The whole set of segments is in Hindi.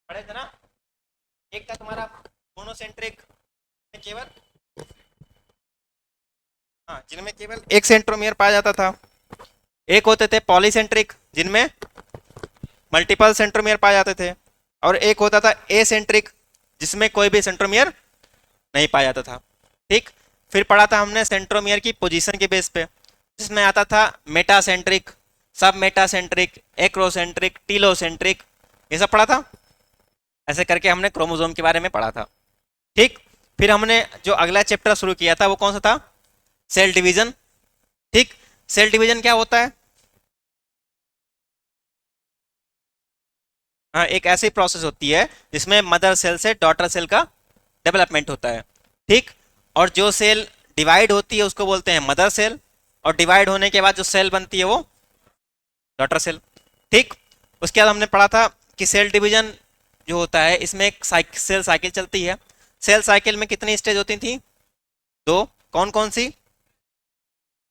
पढ़े थे ना। एक था तुम्हारा मोनोसेंट्रिक में केवल, हाँ, जिनमें केवल एक सेंट्रोमियर पाया जाता था। एक होते थे पॉलीसेंट्रिक जिनमें मल्टीपल सेंट्रोमियर पाए जाते थे। और एक होता था एसेंट्रिक जिसमें कोई भी सेंट्रोमियर नहीं पाया जाता था। ठीक। फिर पढ़ा था हमने सेंट्रोमियर की पोजीशन के बेस पे, जिसमें आता था मेटासेंट्रिक, सब मेटासेंट्रिक, एक्रोसेंट्रिक, टीलोसेंट्रिक, ये सब पढ़ा था। ऐसे करके हमने क्रोमोसोम के बारे में पढ़ा था। ठीक। फिर हमने जो अगला चैप्टर शुरू किया था वो कौन सा था? Cell division. ठीक। सेल डिवीजन क्या होता है? हाँ, एक ऐसी प्रोसेस होती है जिसमें मदर सेल से डॉटर सेल का डेवलपमेंट होता है। ठीक। और जो सेल डिवाइड होती है उसको बोलते हैं मदर सेल, और डिवाइड होने के बाद जो सेल बनती है वो डॉटर सेल। ठीक। उसके बाद हमने पढ़ा था कि सेल डिवीजन जो होता है इसमें एक सेल साइकिल चलती है। सेल साइकिल में कितनी स्टेज होती थी? दो। कौन कौन सी?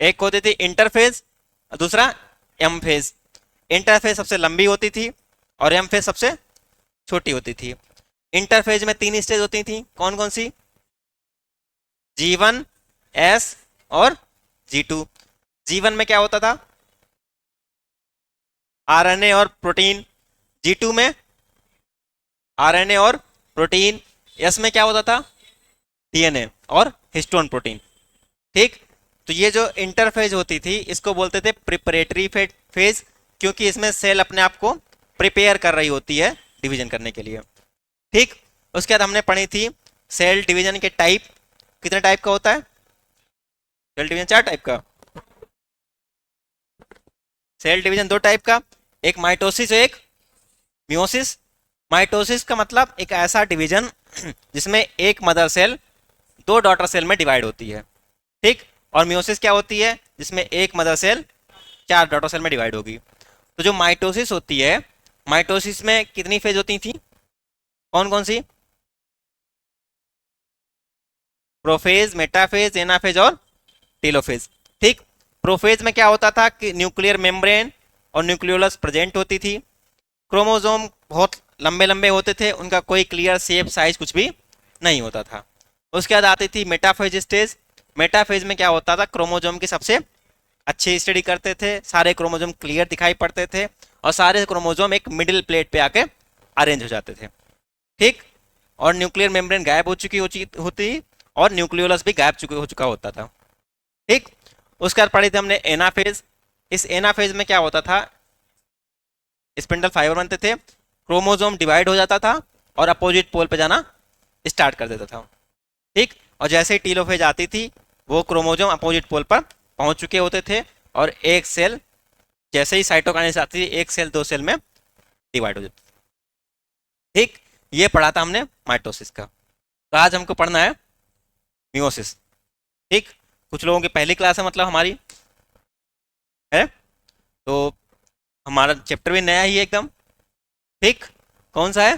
एक होती थी इंटरफेज, दूसरा एम फेज। इंटरफेज सबसे लंबी होती थी और एम फेज सबसे छोटी होती थी। इंटरफेज में तीन स्टेज होती थी, कौन कौन सी? G1, S और G2। G1 में क्या होता था? आरएनए और प्रोटीन। G2 में आरएनए और प्रोटीन। S में क्या होता था? डीएनए और हिस्टोन प्रोटीन। ठीक। तो ये जो इंटरफेज होती थी इसको बोलते थे प्रिपरेटरी फेज, क्योंकि इसमें सेल अपने आप को प्रिपेयर कर रही होती है डिवीजन करने के लिए। ठीक। उसके बाद हमने पढ़ी थी सेल डिवीजन के टाइप। कितने टाइप का होता है सेल डिवीजन? चार टाइप का। सेल डिवीजन दो टाइप का, एक माइटोसिस, एक मियोसिस। माइटोसिस का मतलब एक ऐसा डिवीजन जिसमें एक मदर सेल दो डॉटर सेल में डिवाइड होती है। ठीक। और मियोसिस क्या होती है? जिसमें एक मदर सेल चार डॉटर सेल में डिवाइड होगी। तो जो माइटोसिस होती है, माइटोसिस में कितनी फेज होती थी? कौन कौन सी? प्रोफेज, मेटाफेज, एनाफेज और टेलोफेज। ठीक। प्रोफेज में क्या होता था कि न्यूक्लियर मेम्ब्रेन और न्यूक्लियोलस प्रेजेंट होती थी। क्रोमोसोम बहुत लंबे लंबे होते थे, उनका कोई क्लियर शेप साइज कुछ भी नहीं होता था। उसके बाद आती थी मेटाफेज स्टेज। मेटाफेज में क्या होता था? क्रोमोसोम की सबसे अच्छी स्टडी करते थे, सारे क्रोमोसोम क्लियर दिखाई पड़ते थे और सारे क्रोमोसोम एक मिडिल प्लेट पे आके अरेंज हो जाते थे। ठीक। और न्यूक्लियर मेम्ब्रेन गायब हो चुकी होती और न्यूक्लियोलस भी गायब हो चुका होता था। ठीक। उसके बाद पढ़ी थी हमने एनाफेज। इस एनाफेज में क्या होता था? स्पिंडल फाइबर बनते थे, क्रोमोसोम डिवाइड हो जाता था और अपोजिट पोल पे जाना स्टार्ट कर देता था। ठीक। और जैसे ही टीलोफेज आती थी वो क्रोमोसोम अपोजिट पोल पर पहुंच चुके होते थे और एक सेल, जैसे ही साइटोकाइनेसिस आती थी, एक सेल दो सेल में डिवाइड हो जाती थी। ठीक। ये पढ़ा था हमने माइटोसिस का। तो आज हमको पढ़ना है मियोसिस। ठीक। कुछ लोगों की पहली क्लास है मतलब हमारी है, तो हमारा चैप्टर भी नया ही है एकदम। ठीक। कौन सा है?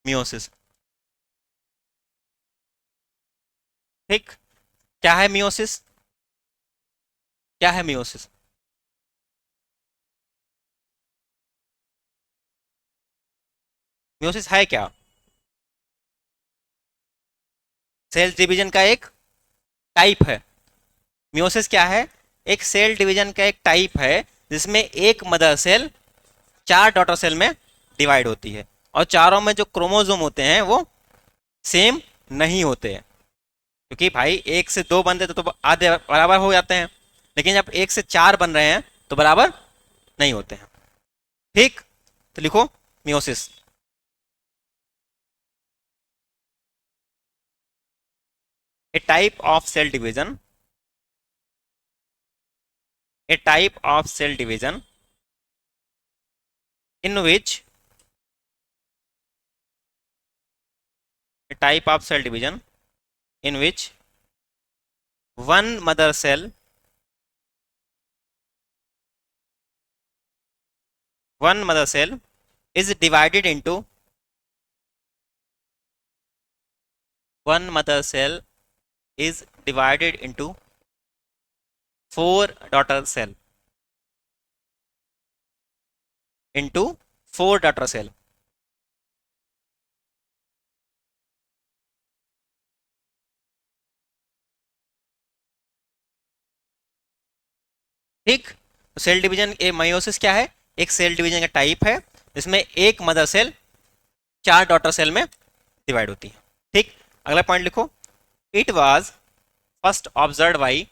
मियोसिस। ठीक। क्या है मियोसिस? क्या है मियोसिस? मियोसिस है क्या? सेल डिवीजन का एक टाइप है। मियोसिस क्या है? एक सेल डिवीजन का एक टाइप है जिसमें एक मदर सेल चार डॉटर सेल में डिवाइड होती है और चारों में जो क्रोमोसोम होते हैं वो सेम नहीं होते हैं। क्योंकि भाई एक से दो बनते तो आधे बराबर हो जाते हैं, लेकिन जब एक से चार बन रहे हैं तो बराबर नहीं होते हैं। ठीक। तो लिखो meiosis. A type of cell division, a type of cell division in which a type of cell division in which one mother cell, one mother cell is divided into, one mother cell is divided into four daughter cell, into 4 daughter cell. ठीक, तो सेल डिवीजन ए मयोसिस क्या है, एक सेल डिवीजन का टाइप है जिसमें एक मदर सेल 4 डॉटर सेल में डिवाइड होती है। ठीक, अगला पॉइंट लिखो, it was first observe by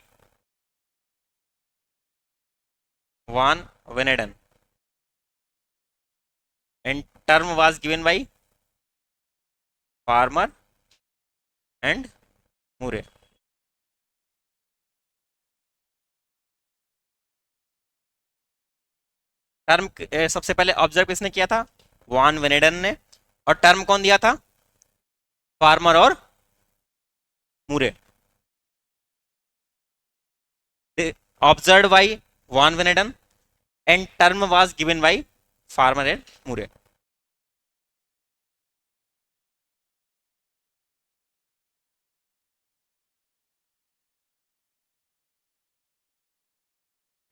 Van Beneden and term was given by Farmer and Moore. Term सबसे पहले ऑब्जर्व किसने किया था, वान वेनेडन ने, और टर्म कौन दिया था, फार्मर और Moore. Observe by Van Beneden and term was given by Farmer and Moore.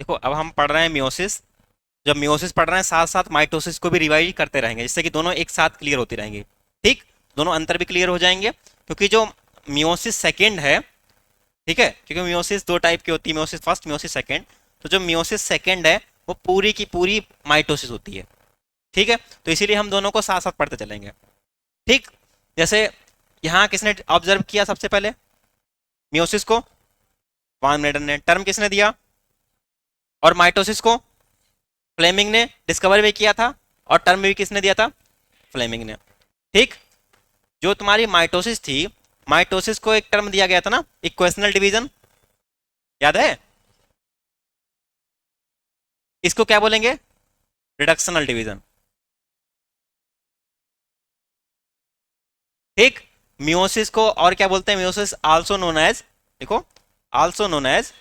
देखो अब हम पढ़ रहे हैं मियोसिस, जब मियोसिस पढ़ रहे हैं साथ साथ माइटोसिस को भी रिवाइज करते रहेंगे जिससे कि दोनों एक साथ क्लियर होती रहेंगी। ठीक, दोनों अंतर भी क्लियर हो जाएंगे, क्योंकि जो मियोसिस सेकेंड है, ठीक है, क्योंकि मियोसिस दो टाइप की होती है, मियोसिस फर्स्ट, मियोसिस सेकेंड। तो जो मियोसिस सेकेंड है वो पूरी की पूरी माइटोसिस होती है। ठीक है, तो इसीलिए हम दोनों को साथ साथ पढ़ते चलेंगे। ठीक, जैसे यहाँ किसने ऑब्जर्व किया सबसे पहले मियोसिस को, वान मेडन ने। टर्म किसने दिया, और माइटोसिस को फ्लेमिंग ने डिस्कवर भी किया था, और टर्म भी किसने दिया था, फ्लेमिंग ने। ठीक, जो तुम्हारी माइटोसिस थी, माइटोसिस को एक टर्म दिया गया था ना, इक्वेशनल डिवीजन, याद है, इसको क्या बोलेंगे, रिडक्शनल डिवीजन। ठीक, मियोसिस को और क्या बोलते हैं, मियोसिस आल्सो नोन एज, देखो, also known as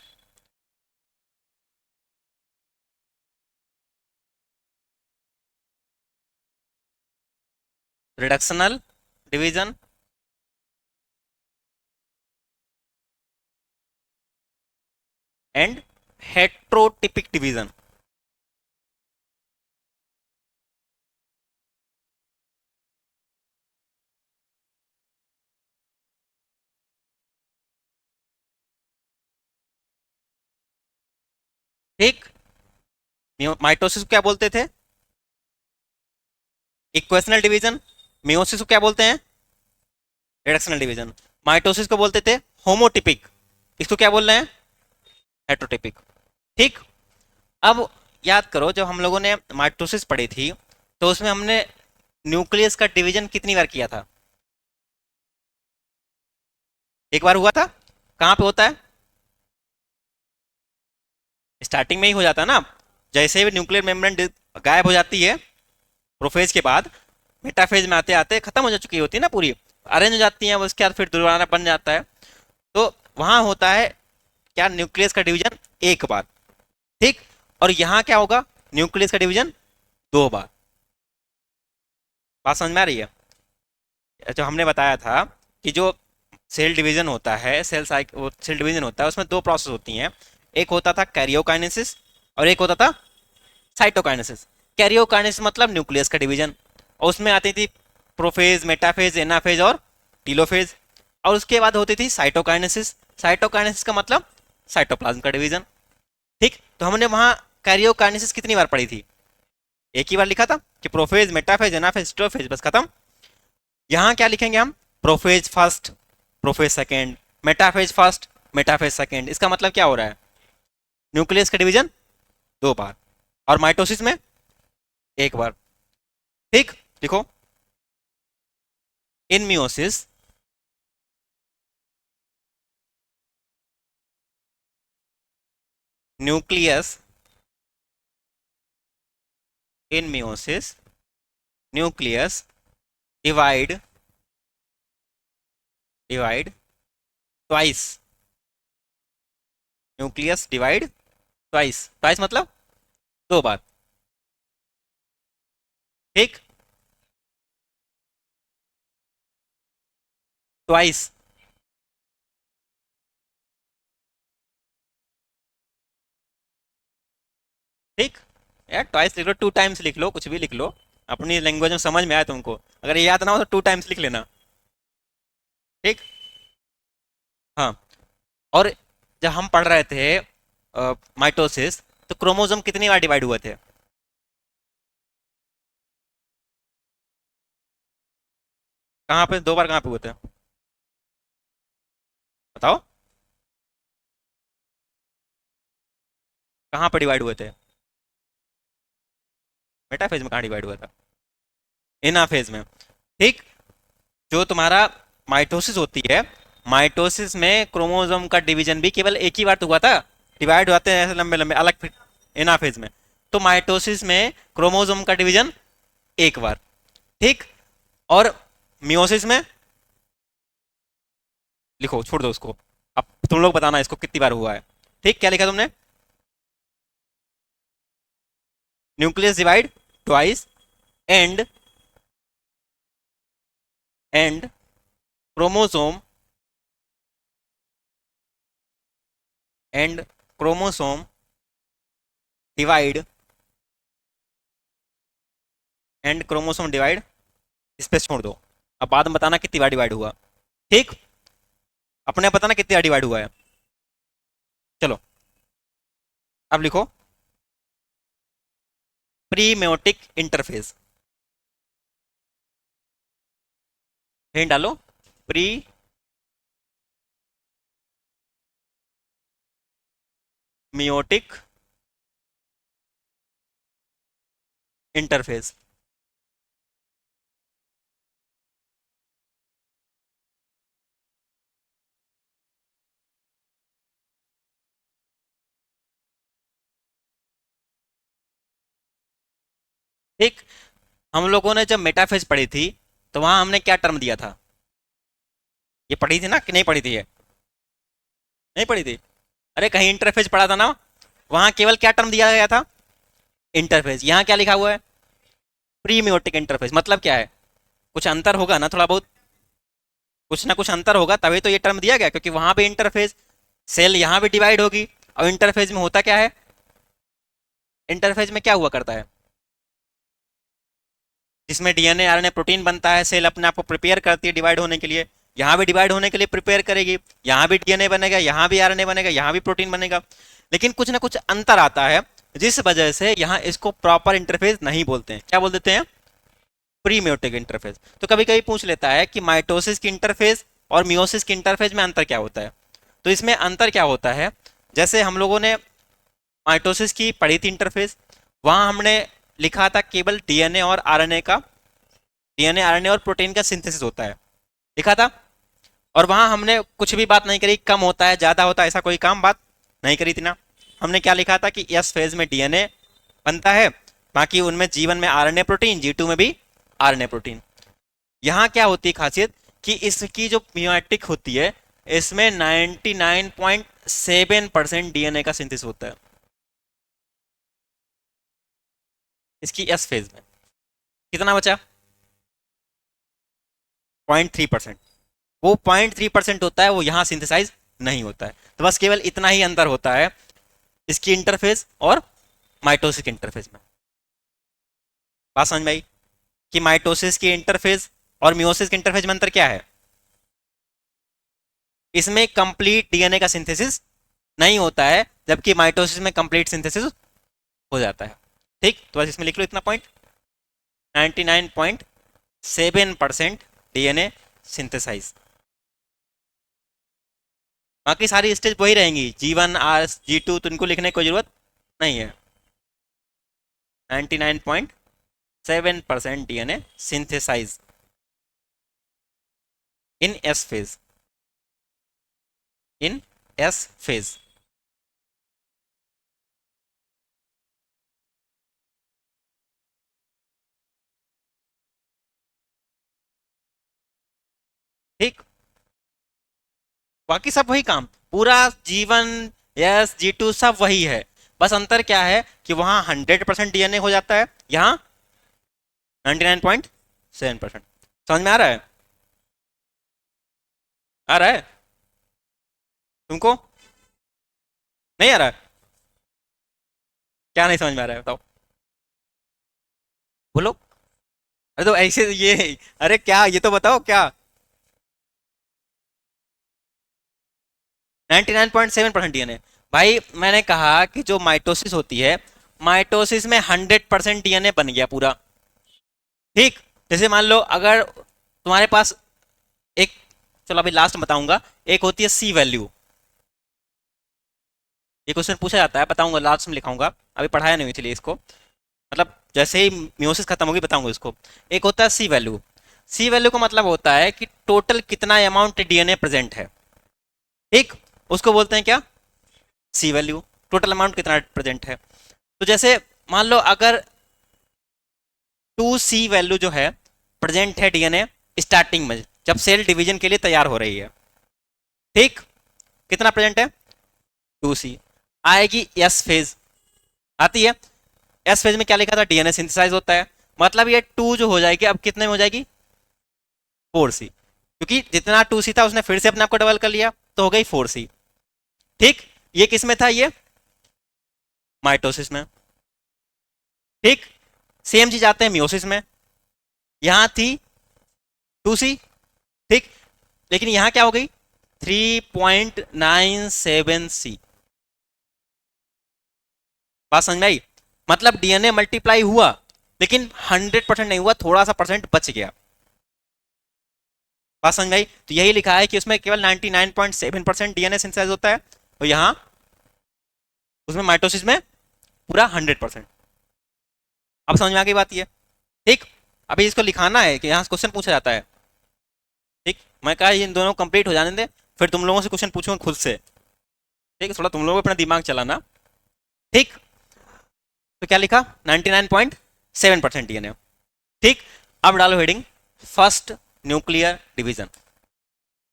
reductional division and heterotypic division. ठीक, माइटोसिस को क्या बोलते थे, इक्वेशनल डिवीजन। मियोसिस को क्या बोलते हैं, रिडक्शनल डिवीजन। माइटोसिस को बोलते थे होमोटिपिक, इसको क्या बोल रहे हैं, हेट्रोटिपिक। ठीक, अब याद करो जब हम लोगों ने माइटोसिस पढ़ी थी तो उसमें हमने न्यूक्लियस का डिवीजन कितनी बार किया था, एक बार हुआ था। कहाँ पे होता है, स्टार्टिंग में ही हो जाता है ना, जैसे ही न्यूक्लियर मेम्ब्रेन गायब हो जाती है प्रोफेज के बाद, मेटाफेज में आते आते खत्म हो जा चुकी होती है ना पूरी, अरेंज हो जाती है, उसके बाद फिर दोबारा बन जाता है। तो वहां होता है क्या, न्यूक्लियस का डिवीजन एक बार। ठीक, और यहाँ क्या होगा, न्यूक्लियस का डिवीजन 2 बार। बात समझ में आ रही है, जो हमने बताया था कि जो सेल डिवीजन होता है, सेल डिवीजन होता है उसमें 2 प्रोसेस होती हैं, एक होता था कैरियोकाइनेसिस और एक होता था साइटोकाइनेसिस। कैरियोकाइनेसिस मतलब न्यूक्लियस का डिवीजन, और उसमें आती थी प्रोफेज, मेटाफेज, एनाफेज और टीलोफेज। और उसके बाद होती थी साइटोकाइनेसिस, साइटोकाइनेसिस का मतलब साइटोप्लाज्म का डिवीजन। ठीक, तो हमने वहां कैरियोकाइनेसिस कितनी बार पढ़ी थी, एक ही बार लिखा था कि प्रोफेज, मेटाफेज, एनाफेज, टीलोफेज, बस खत्म। यहाँ क्या लिखेंगे हम, prophase first, prophase second, metaphase first, metaphase second. इसका मतलब क्या हो रहा है, न्यूक्लियस का डिवीजन 2 बार, और माइटोसिस में एक बार। ठीक, देखो, इन मियोसिस न्यूक्लियस, इन meiosis nucleus divide, divide twice, nucleus divide twice, twice मतलब 2 बार। ठीक, ट्वाइस। ठीक, यार ट्वाइस लिख लो, 2 टाइम्स लिख लो, कुछ भी लिख लो, अपनी लैंग्वेज में समझ में आया तुमको, अगर ये याद ना हो तो 2 टाइम्स लिख लेना। ठीक। हाँ। और जब हम पढ़ रहे थे माइटोसिस, तो क्रोमोसोम कितनी बार डिवाइड हुए थे? कहाँ पे 2 बार, कहाँ पे हुए थे? बताओ। कहाँ पे डिवाइड हुए थे? मेटाफेज में कहाँ डिवाइड हुआ था? एनाफेज में। ठीक। जो तुम्हारा माइटोसिस होती है, माइटोसिस में क्रोमोसोम का डिवीजन भी केवल एक ही बार तो हुआ था। डिवाइड होते हैं ऐसे लंबे लंबे अलग, फिर एनाफेज में। तो माइटोसिस में क्रोमोसोम का डिवीजन एक बार। ठीक। और मियोसिस में, लिखो छोड़ दो उसको, अब तुम लोग बताना इसको कितनी बार हुआ है। ठीक, क्या लिखा तुमने? Nucleus divide twice, and and chromosome and chromosome divide and chromosome divide, इस पे छोड़ दो। अब बाद में बताना कितनी बार डिवाइड हुआ। ठीक। अपने बताना कितनी बार डिवाइड हुआ है। चलो, अब लिखो प्री मेयोटिक इंटरफेज। हिंट डालो। Pre meiotic interphase. ठीक। हम लोगों ने जब मेटाफेज पढ़ी थी, तो वहां हमने क्या टर्म दिया था? ये पढ़ी थी ना कि नहीं पढ़ी थी? ये नहीं पढ़ी थी? अरे कहीं इंटरफेज पढ़ा था ना, वहां केवल क्या टर्म दिया गया था? इंटरफेज। यहाँ क्या लिखा हुआ है? Pre meiotic interphase. मतलब क्या है? कुछ अंतर होगा ना थोड़ा बहुत, कुछ ना कुछ अंतर होगा, तभी तो ये टर्म दिया गया, क्योंकि वहां पे इंटरफेज, सेल यहाँ भी डिवाइड होगी। और इंटरफेज में होता क्या है? इंटरफेज में क्या हुआ करता है? जिसमें डीएनए आरएनए प्रोटीन बनता है, सेल अपने आप को प्रिपेयर करती है डिवाइड होने के लिए। यहाँ भी डिवाइड होने के लिए प्रिपेयर करेगी। यहाँ भी डीएनए बनेगा, यहाँ भी आरएनए बनेगा, यहाँ भी प्रोटीन बनेगा। लेकिन कुछ ना कुछ अंतर आता है, जिस वजह से यहाँ इसको प्रॉपर इंटरफेज नहीं बोलते हैं। क्या बोल देते हैं? Pre meiotic interphase. तो कभी कभी पूछ लेता है कि माइटोसिस की इंटरफेज और मियोसिस की इंटरफेज में अंतर क्या होता है। तो इसमें अंतर क्या होता है, जैसे हम लोगों ने माइटोसिस की पढ़ी थी इंटरफेज, वहां हमने लिखा था केवल डीएनए और आरएनए का, डीएनए आरएनए और प्रोटीन का सिंथेसिस होता है, लिखा था। और वहां हमने कुछ भी बात नहीं करी, कम होता है ज्यादा होता है ऐसा कोई काम बात नहीं करी थी ना। हमने क्या लिखा था कि एस फेज में डीएनए बनता है, बाकी उनमें जी1 में आरएनए प्रोटीन, जी2 में भी आरएनए प्रोटीन। यहाँ क्या होती है खासियत, कि इसकी जो मियोटिक होती है, इसमें 99.7% डीएनए का सिंथेसिस होता है, इसकी एस फेज में। कितना बचा? 0.3%। वो 0.3% होता है, वो यहाँ सिंथेसाइज नहीं होता है। तो बस केवल इतना ही अंतर होता है इसकी इंटरफेस और माइटोसिस के इंटरफेस में। बात समझ में आई? कि माइटोसिस की इंटरफेस और मियोसिस के इंटरफेस में अंतर क्या है? इसमें कंप्लीट डीएनए का सिंथेसिस नहीं होता है, जबकि माइटोसिस में कंप्लीट सिंथेसिस हो जाता है। ठीक, तो बस इसमें लिख लो इतना पॉइंट, 99.7% डीएनए सिंथेसाइज। बाकी सारी स्टेज वही रहेंगी, जी1 जी2, तो इनको लिखने की कोई जरूरत नहीं है। 99.7% डीएनए सिंथेसाइज इन एस फेज, इन एस फेज। ठीक। बाकी सब वही काम, पूरा जीवन, यस जी2 सब वही है। बस अंतर क्या है कि वहां 100% डीएनए हो जाता है, यहाँ 99.7%। समझ में आ रहा है? आ रहा है तुमको? नहीं आ रहा है? क्या नहीं समझ में आ रहा है बताओ, बोलो। अरे तो ऐसे ये, अरे क्या, ये तो बताओ क्या। 99.7% डीएनए। भाई मैंने कहा कि जो माइटोसिस होती है, माइटोसिस में 100% डीएनए बन गया पूरा। ठीक। जैसे मान लो अगर तुम्हारे पास एक, चलो अभी लास्ट बताऊंगा, एक होती है सी वैल्यू। ये क्वेश्चन पूछा जाता है, बताऊंगा लास्ट में लिखाऊंगा, अभी पढ़ाया नहीं इसलिए इसको, मतलब जैसे ही म्यूसिस खत्म होगी बताऊंगा इसको। एक होता है सी वैल्यू। सी वैल्यू का मतलब होता है कि टोटल कितना अमाउंट डीएनए प्रेजेंट है। ठीक। उसको बोलते हैं क्या, सी वैल्यू। टोटल अमाउंट कितना प्रेजेंट है। तो जैसे मान लो अगर 2C वैल्यू जो है प्रेजेंट है डीएनए स्टार्टिंग में, जब सेल डिवीजन के लिए तैयार हो रही है। ठीक। कितना प्रेजेंट है, 2C। आएगी एस फेज, आती है। एस फेज में क्या लिखा था, डीएनए सिंथेसाइज होता है, मतलब ये 2 जो हो जाएगी अब कितने में हो जाएगी, 4C। क्योंकि जितना 2C था उसने फिर से अपने आप को डबल कर लिया, तो हो गई 4C। ठीक। ये किस में था, ये माइटोसिस में। ठीक। सेम चीज आते हैं मियोसिस में, यहां थी 2C। ठीक। लेकिन यहां क्या हो गई, 3.97C। बात समझ में आई। मतलब डीएनए मल्टीप्लाई हुआ, लेकिन 100% नहीं हुआ, थोड़ा सा परसेंट बच गया। बात समझ में आई। तो यही लिखा है कि उसमें केवल 99.7% डीएनए सिंथेसाइज होता है, और यहाँ उसमें माइटोसिस में पूरा 100%। अब समझ में आ गई बात ये। ठीक। अभी इसको लिखाना है कि यहाँ से क्वेश्चन पूछा जाता है। ठीक। मैं कहा इन दोनों कंप्लीट हो जाने दे, फिर तुम लोगों से क्वेश्चन पूछूंगा खुद से। ठीक है, थोड़ा तुम लोगों को अपना दिमाग चलाना। ठीक। तो क्या लिखा, 99.7% डीएनए। ठीक। अब डालो हेडिंग, फर्स्ट न्यूक्लियर डिवीजन।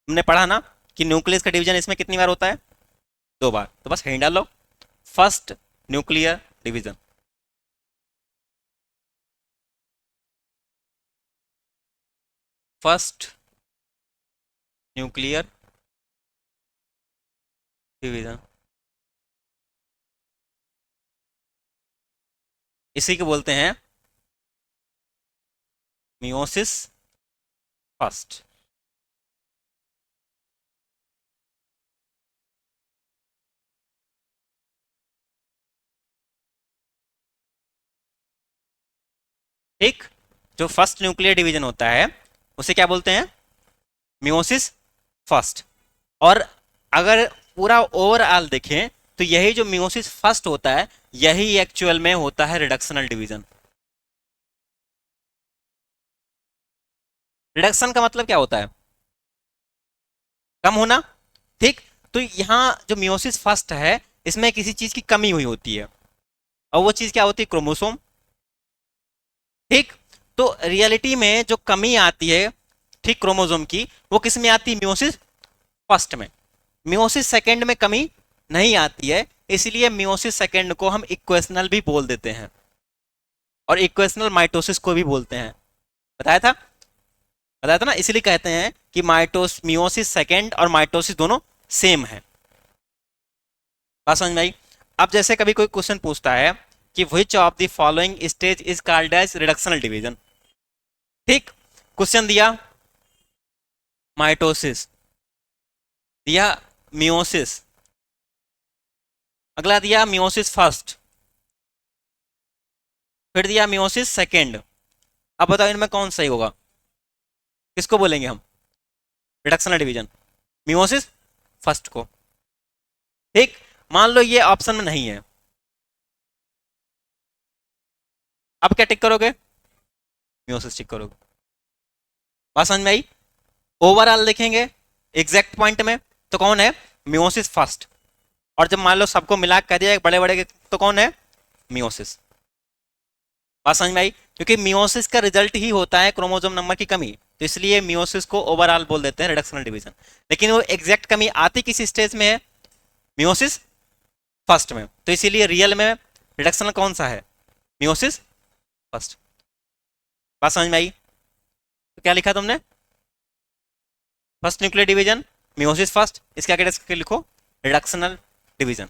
हमने पढ़ा ना कि न्यूक्लियस का डिवीजन इसमें कितनी बार होता है, 2 बार। तो बस हेडिंग डालो, first nuclear division. First nuclear division, इसी को बोलते हैं मियोसिस फर्स्ट। ठीक। जो फर्स्ट न्यूक्लियर डिवीजन होता है उसे क्या बोलते हैं, मियोसिस फर्स्ट। और अगर पूरा ओवरऑल देखें तो यही जो मियोसिस फर्स्ट होता है, यही एक्चुअल में होता है रिडक्शनल डिवीजन। रिडक्शन का मतलब क्या होता है, कम होना। ठीक। तो यहाँ जो मियोसिस फर्स्ट है, इसमें किसी चीज की कमी हुई होती है, और वो चीज क्या होती है, क्रोमोसोम। ठीक। तो रियलिटी में जो कमी आती है, ठीक, क्रोमोसोम की, वो किस में आती है, मियोसिस फर्स्ट में। मियोसिस सेकंड में कमी नहीं आती है, इसलिए मियोसिस सेकंड को हम इक्वेशनल भी बोल देते हैं, और इक्वेशनल माइटोसिस को भी बोलते हैं। बताया था, बताया था ना, इसलिए कहते हैं कि माइटोस मियोसिस सेकंड और माइटोसिस दोनों सेम है। बात समझ में आई। अब जैसे कभी कोई क्वेश्चन पूछता है कि which of the following stage is called as reductional division. ठीक। क्वेश्चन दिया माइटोसिस, दिया मियोसिस, अगला दिया मियोसिस फर्स्ट, फिर दिया मियोसिस सेकेंड। अब बताओ इनमें कौन सही होगा, किसको बोलेंगे हम रिडक्शनल डिवीजन, मियोसिस फर्स्ट को। ठीक। मान लो ये ऑप्शन में नहीं है, अब क्या टिक करोगे, मियोसिस टिक करोगे। बात समझ में आई। ओवरऑल देखेंगे एग्जैक्ट पॉइंट में तो कौन है, मियोसिस फर्स्ट। और जब मान लो सबको मिला कर दिया बड़े बड़े तो कौन है, मियोसिस। बात समझ में आई। क्योंकि मियोसिस का रिजल्ट ही होता है क्रोमोसोम नंबर की कमी, तो इसलिए मियोसिस को ओवरऑल बोल देते हैं रिडक्शनल डिवीजन। लेकिन वो एग्जैक्ट कमी आती किस स्टेज में है, मियोसिस फर्स्ट में, तो इसीलिए रियल में रिडक्शनल कौन सा है, मियोसिस फर्स्ट। बात समझ में आई। तो क्या लिखा तुमने, first nuclear division, meiosis first, इसके आगे टेस्ट करके लिखो रिडक्शनल डिवीजन।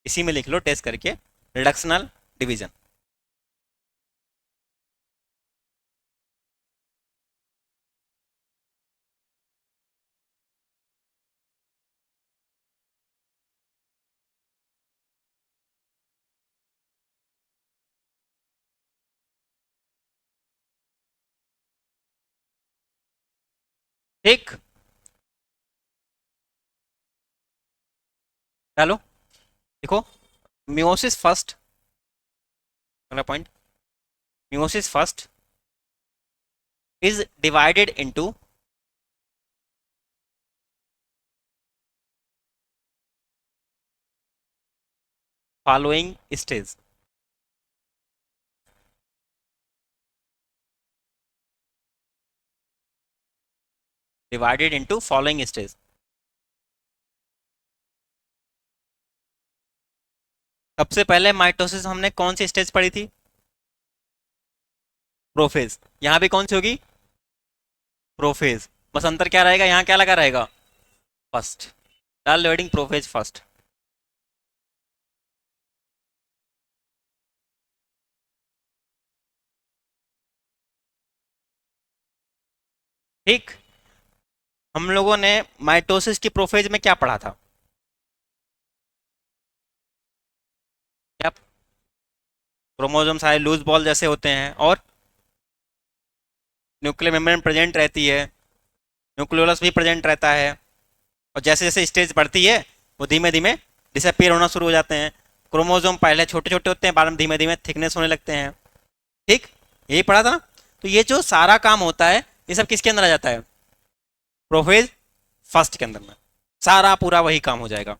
इसी में लिख लो टेस्ट करके रिडक्शनल डिवीजन। ठीक, डालो, देखो, म्यूसिस फर्स्ट, अगला point, meiosis first is divided into following stage, divided into following stage. सबसे पहले माइटोसिस हमने कौन सी स्टेज पढ़ी थी? प्रोफेज। यहाँ भी कौन सी होगी? प्रोफेज। बस अंतर क्या रहेगा, यहाँ क्या लगा रहेगा? फर्स्ट। डाल लोडिंग प्रोफेज फर्स्ट। ठीक, हम लोगों ने माइटोसिस की प्रोफेज में क्या पढ़ा था? क्या? क्रोमोसोम सारे लूज बॉल जैसे होते हैं, और न्यूक्लियर मेम्ब्रेन प्रेजेंट रहती है, न्यूक्लियोलस भी प्रेजेंट रहता है, और जैसे जैसे स्टेज बढ़ती है वो धीमे धीमे डिसअपियर होना शुरू हो जाते हैं। क्रोमोसोम पहले छोटे छोटे होते हैं, बाद में धीमे धीमे थिकनेस होने लगते हैं। ठीक, यही पढ़ा था ना? तो ये जो सारा काम होता है, ये सब किसके अंदर आ जाता है? प्रोफेज फर्स्ट के अंदर में सारा पूरा वही काम हो जाएगा।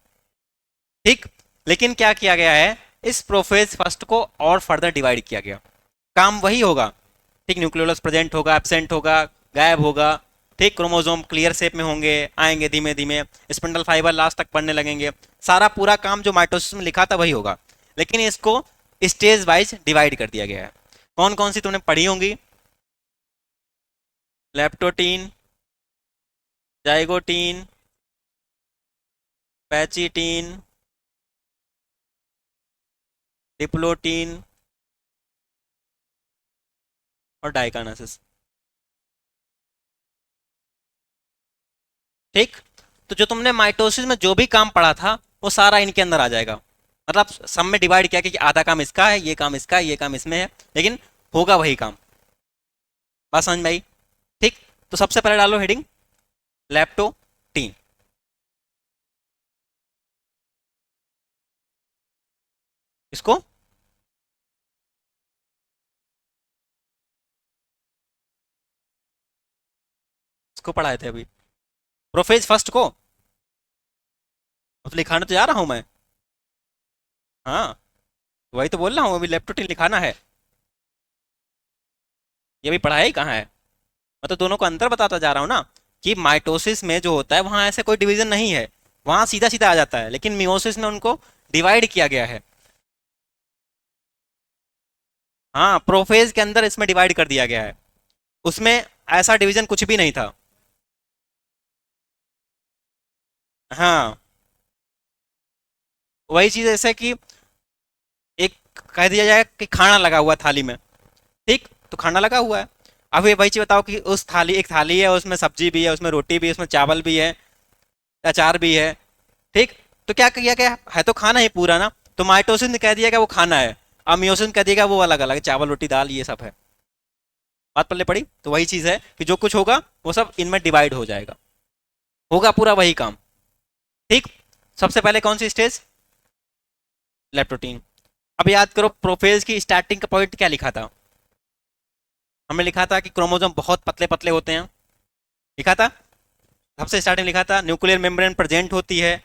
ठीक, लेकिन क्या किया गया है, इस प्रोफेज फर्स्ट को और फर्दर डिवाइड किया गया। काम वही होगा, ठीक, न्यूक्लियोलस प्रेजेंट होगा, एब्सेंट होगा, गायब होगा। ठीक, क्रोमोसोम क्लियर शेप में होंगे, आएंगे धीमे धीमे, स्पिंडल फाइबर लास्ट तक पढ़ने लगेंगे। सारा पूरा काम जो माइटोसिस में लिखा था वही होगा, लेकिन इसको स्टेज वाइज डिवाइड कर दिया गया है। कौन कौन सी तुमने पढ़ी होंगी? लेप्टोटीन, जाइगोटीन, पैचिटीन, डिप्लोटीन और डाइकानासिस। ठीक, तो जो तुमने माइटोसिस में जो भी काम पढ़ा था वो सारा इनके अंदर आ जाएगा। मतलब सब में डिवाइड किया कि आधा काम इसका है, ये काम इसका है, ये काम इसमें है, लेकिन होगा वही काम। बात समझ में आई? ठीक, तो सबसे पहले डालो हेडिंग लेप्टोटीन। इसको, इसको पढ़ाए थे अभी, प्रोफेज फर्स्ट को। अब तो लिखाने तो जा रहा हूं मैं। हाँ, वही तो बोल रहा हूँ, अभी लेप्टोटीन लिखाना है। ये भी पढ़ाया ही कहाँ है? मैं तो दोनों को अंतर बताता जा रहा हूँ ना, कि माइटोसिस में जो होता है वहां ऐसे कोई डिवीजन नहीं है, वहां सीधा सीधा आ जाता है, लेकिन मियोसिस में उनको डिवाइड किया गया है। हाँ, प्रोफेज के अंदर इसमें डिवाइड कर दिया गया है, उसमें ऐसा डिवीजन कुछ भी नहीं था। हाँ, वही चीज ऐसे कि एक कह दिया जाए कि खाना लगा हुआ है थाली में। ठीक, तो खाना लगा हुआ है, अब ये वही चीज बताओ कि उस थाली, एक थाली है, उसमें सब्जी भी है, उसमें रोटी भी है, उसमें चावल भी है, अचार भी है। ठीक, तो क्या किया गया है, तो खाना ही पूरा ना। तो माइटोसिस ने कह दिया कि वो खाना है, अब मियोसिस ने कह दिया वो अलग अलग, चावल रोटी दाल ये सब है। बात पल्ले पड़ी? तो वही चीज है कि जो कुछ होगा वो सब इनमें डिवाइड हो जाएगा, होगा पूरा वही काम। ठीक, सबसे पहले कौन सी स्टेज? लेप्टोटीन। अब याद करो प्रोफेज की स्टार्टिंग का पॉइंट क्या लिखा था? हमने लिखा था कि क्रोमोसोम बहुत पतले पतले होते हैं, लिखा था। सबसे स्टार्टिंग लिखा था न्यूक्लियर मेम्ब्रेन प्रेजेंट होती है,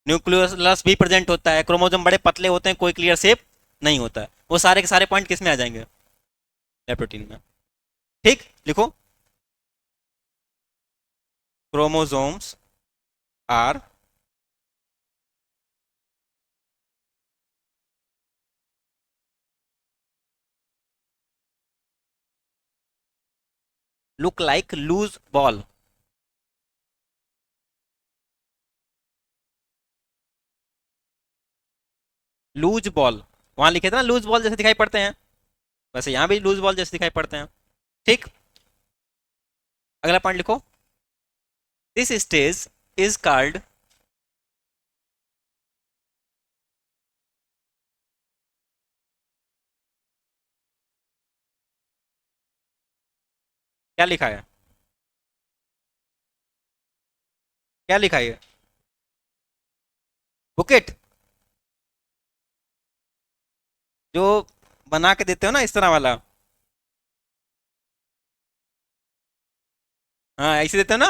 न्यूक्लियस भी प्रेजेंट होता है, क्रोमोसोम बड़े पतले होते हैं, कोई क्लियर शेप नहीं होता है। वो सारे के सारे पॉइंट किस में आ जाएंगे? लेप्टोटीन में। ठीक, लिखो, chromosomes are look like loose ball. Loose ball, वहां लिखे थे ना लूज बॉल जैसे दिखाई पड़ते हैं, वैसे यहाँ भी लूज बॉल जैसे दिखाई पड़ते हैं। ठीक, अगला पॉइंट लिखो, दिस स्टेज इज कॉल्ड, क्या लिखा है? क्या लिखा है? बुकेट? जो बना के देते हो ना इस तरह वाला? हाँ ऐसे देते हो ना?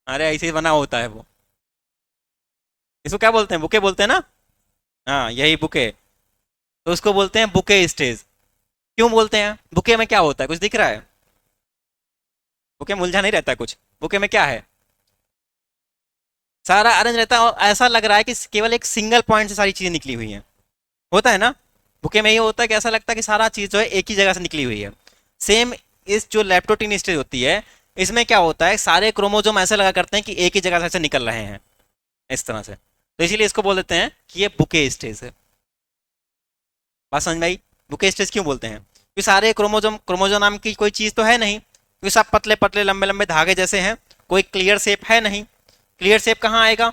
अरे ऐसे ही बना होता है वो। इसको क्या बोलते हैं, बुके बोलते हैं ना? हाँ यही बुके। तो उसको बोलते हैं बुके स्टेज। क्यों बोलते हैं? बुके में क्या होता है, कुछ दिख रहा है? बुके में उलझा नहीं रहता है कुछ। बुके में क्या है? सारा अरेंज रहता है और ऐसा लग रहा है कि केवल एक सिंगल पॉइंट से सारी चीजें निकली हुई हैं। होता है ना? बुके में ये होता है कि ऐसा लगता है कि सारा चीज जो है एक ही जगह से निकली हुई है। सेम इस जो लेप्टोटीन स्टेज होती है, इसमें क्या होता है, सारे क्रोमोजोम ऐसे लगा करते हैं कि एक ही जगह से ऐसे निकल रहे हैं, इस तरह से। तो इसीलिए इसको बोल देते हैं कि ये बुके स्टेज है। बात समझ में आई? बुके स्टेज क्यों बोलते हैं? क्योंकि सारे क्रोमोजोम, क्रोमोजोम नाम की कोई चीज तो है नहीं, क्योंकि सब पतले पतले लंबे लंबे धागे जैसे हैं। कोई क्लियर शेप है नहीं। क्लियर शेप कहाँ आएगा?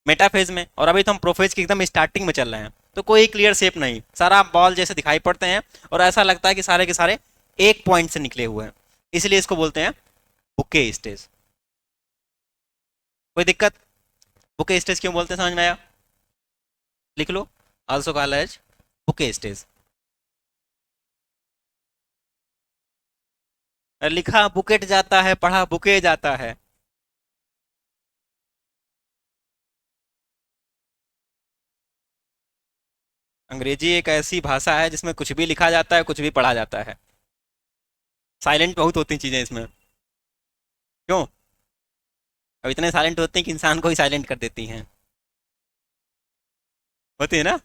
मेटाफेज में। और अभी तो हम प्रोफेज की एकदम स्टार्टिंग में चल रहे हैं, तो कोई क्लियर शेप नहीं, सारा बॉल जैसे दिखाई पड़ते हैं। और ऐसा लगता है कि सारे के सारे एक पॉइंट से निकले हुए हैं। इसलिए इसको बोलते हैं बुके स्टेज। कोई दिक्कत? बुके स्टेज क्यों बोलते हैं, समझ में आया? लिख लो। Also called as bouquet stage. लिखा बुकेट जाता है, पढ़ा बुके जाता है। अंग्रेजी एक ऐसी भाषा है जिसमें कुछ भी लिखा जाता है, कुछ भी पढ़ा जाता है। साइलेंट बहुत होती चीजें इसमें। क्यों? अब इतने साइलेंट होते हैं कि इंसान को ही साइलेंट कर देती हैं। होती है ना?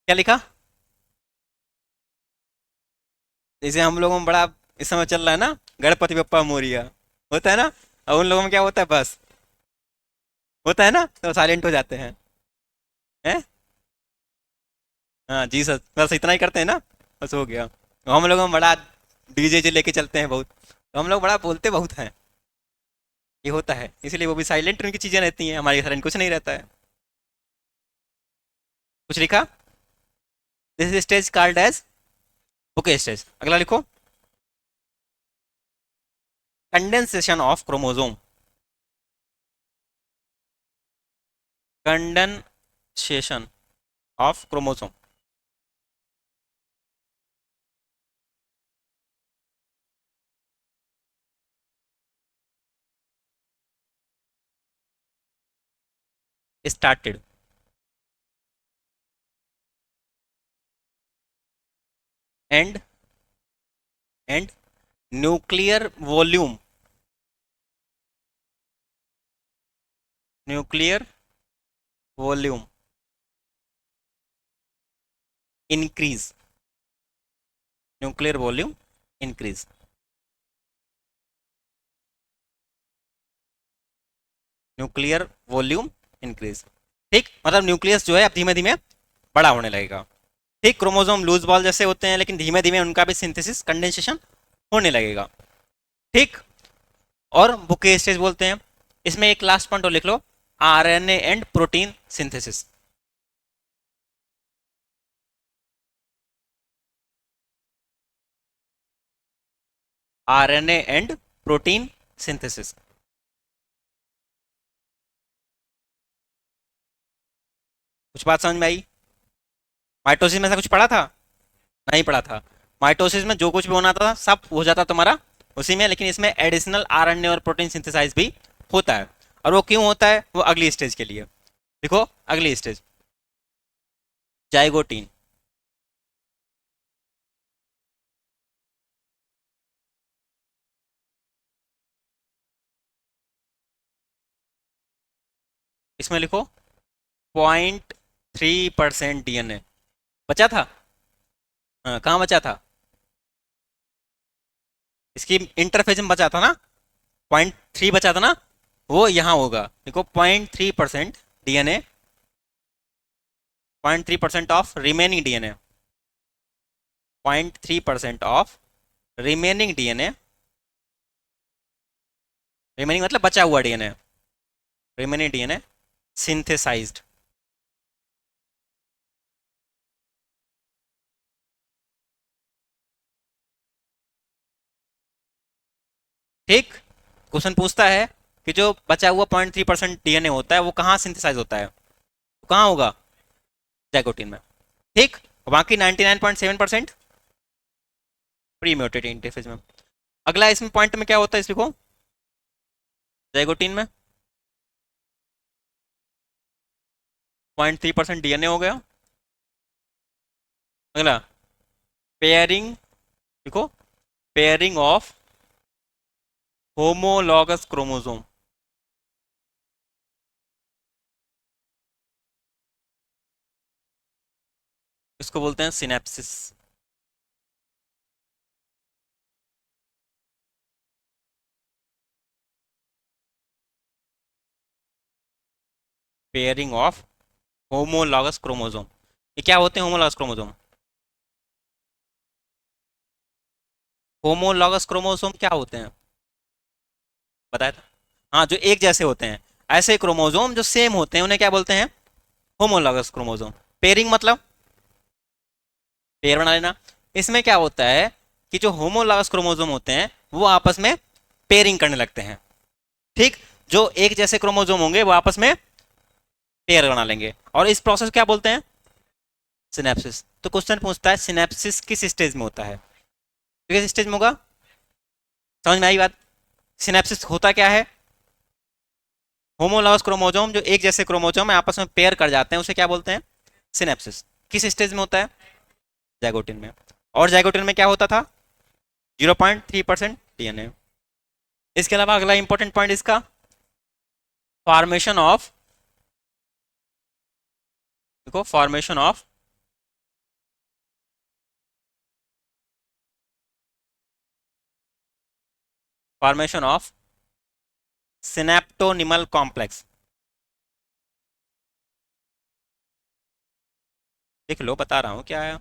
क्या लिखा? जैसे हम लोगों में बड़ा इस समय चल रहा है ना, गणपति बप्पा मोरिया, होता है ना? और उन लोगों में क्या होता है, बस होता है ना, तो साइलेंट हो जाते हैं। हैं? हाँ जी सर, बस इतना ही करते हैं ना, बस हो गया। हम लोगों में बड़ा डीजे जे लेके चलते हैं बहुत, तो हम लोग बड़ा बोलते बहुत हैं। ये होता है, इसलिए वो भी साइलेंट उनकी चीजें रहती हैं, हमारे साइलेंट कुछ नहीं रहता है। कुछ लिखा? This is stage called as bouquet stage. अगला लिखो। Condensation of chromosome. Condensation of chromosome. Started and and nuclear volume, nuclear volume increase, nuclear volume increase. Nuclear volume increase. ठीक, मतलब न्यूक्लियस जो है अब धीमे धीमे बड़ा होने लगेगा। ठीक, क्रोमोसोम लूज बॉल जैसे होते हैं, लेकिन धीमे धीमे उनका भी सिंथेसिस, कंडेंसेशन होने लगेगा। ठीक। और बुके स्टेज बोलते हैं। इसमें एक लास्ट पॉइंट और लिख लो, RNA and protein synthesis. RNA and protein synthesis. कुछ बात समझ में आई? माइटोसिस में से कुछ पढ़ा था? नहीं पढ़ा था। माइटोसिस में जो कुछ भी होना था सब हो जाता तुम्हारा उसी में, लेकिन इसमें एडिशनल आरएनए और प्रोटीन सिंथेसाइज भी होता है। और वो क्यों होता है, वो अगली स्टेज के लिए। देखो अगली स्टेज, जाइगोटीन। इसमें लिखो 0.3% डीएनए बचा था। हाँ, कहाँ बचा था? इसकी इंटरफेज में बचा था ना, 0.3 बचा था ना, वो यहाँ होगा। देखो 0.3% DNA, 0.3% of remaining DNA, 0.3% of remaining DNA. Remaining मतलब बचा हुआ डीएनए, रिमेनिंग डीएनए सिंथेसाइज्ड। ठीक, क्वेश्चन पूछता है कि जो बचा हुआ 0.3% डीएनए होता है वो कहाँ सिंथेसाइज होता है, वो कहाँ होगा, जैकोटीन में। ठीक, बाकी 99.7% प्रीम्यूटेड इंटरफेज में। अगला इसमें पॉइंट में क्या होता है, इस लिखो, जैकोटीन में 0.3% डीएनए हो गया। अगला पेयरिंग, देखो, पेयरिंग ऑफ होमोलॉगस क्रोमोसोम, इसको बोलते हैं synapses. Pairing of homologous chromosome, ये क्या होते हैं होमोलॉगस क्रोमोसोम? होमोलॉगस क्रोमोसोम क्या होते हैं, बताया था। हाँ, जो एक जैसे होते हैं, ऐसे क्रोमोसोम जो सेम होते हैं उन्हें क्या बोलते हैं, होमोलॉगस क्रोमोसोम। पेयरिंग मतलब पेयर बना लेना। इसमें क्या होता है कि जो होमोलॉगस क्रोमोसोम होते हैं वो आपस में पेयरिंग करने लगते हैं। ठीक, जो एक जैसे क्रोमोसोम होंगे वो आपस में पेयर बना लेंगे, और इस प्रोसेस क्या बोलते हैं, सिनेप्सिस। तो क्वेश्चन पूछता है सिनेप्सिस किस स्टेज में होता है, तो किस स्टेज में होगा, समझ में आई बात। सिनेप्सिस होता क्या है, होमोलॉगस क्रोमोसोम जो एक जैसे क्रोमोसोम है आपस में पेयर कर जाते हैं उसे क्या बोलते हैं, सिनेप्सिस। किस स्टेज में होता है, जैगोटिन में। और जैगोटिन में क्या होता था, 0.3% डीएनए। इसके अलावा अगला इंपॉर्टेंट पॉइंट इसका, फॉर्मेशन ऑफ, देखो formation of formation of synaptonemal complex. देख लो, बता रहा हूं क्या है।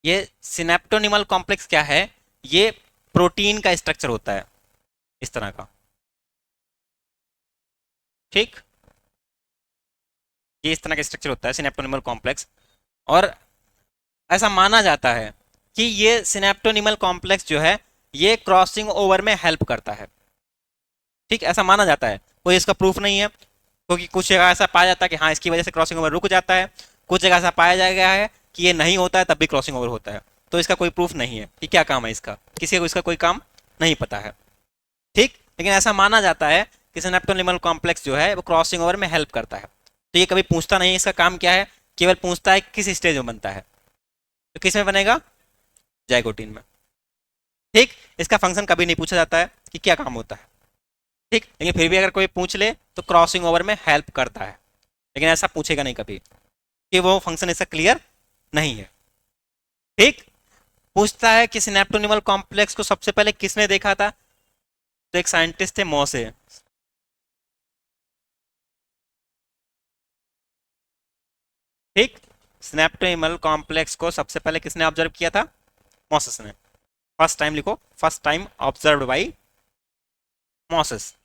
ये सिनेप्टोनिमल कॉम्प्लेक्स क्या है, ये प्रोटीन का स्ट्रक्चर होता है इस तरह का। ठीक, ये इस तरह का स्ट्रक्चर होता है सिनेप्टोनिमल कॉम्प्लेक्स। और ऐसा माना जाता है कि ये सिनेप्टोनिमल कॉम्प्लेक्स जो है ये क्रॉसिंग ओवर में हेल्प करता है। ठीक, ऐसा माना जाता है, कोई इसका प्रूफ नहीं है, क्योंकि कुछ जगह ऐसा पाया जाता है कि हाँ इसकी वजह से क्रॉसिंग ओवर रुक जाता है, कुछ जगह ऐसा पाया जा गया है कि ये नहीं होता है तब भी क्रॉसिंग ओवर होता है। तो इसका कोई प्रूफ नहीं है कि क्या काम है इसका, किसी को इसका कोई काम नहीं पता है। ठीक, लेकिन ऐसा माना जाता है कि सिनेप्टोनिमल कॉम्प्लेक्स जो है वो क्रॉसिंग ओवर में हेल्प करता है। तो ये कभी पूछता नहीं इसका काम क्या है, केवल पूछता है किस स्टेज में बनता है, तो किस में बनेगा, जाइगोटीन में। ठीक, इसका फंक्शन कभी नहीं पूछा जाता है कि क्या काम होता है। ठीक, लेकिन फिर भी अगर कोई पूछ ले तो क्रॉसिंग ओवर में हेल्प करता है, लेकिन ऐसा पूछेगा नहीं कभी कि वो फंक्शन इसका क्लियर नहीं है। ठीक, पूछता है कि सिनेप्टोनिमल कॉम्प्लेक्स को सबसे पहले किसने देखा था, तो एक साइंटिस्ट थे मोसे। ठीक, स्नैप्टोनिमल कॉम्प्लेक्स को सबसे पहले किसने ऑब्जर्व किया था, मोसेस ने। फर्स्ट टाइम लिखो, first time observed bye Moses.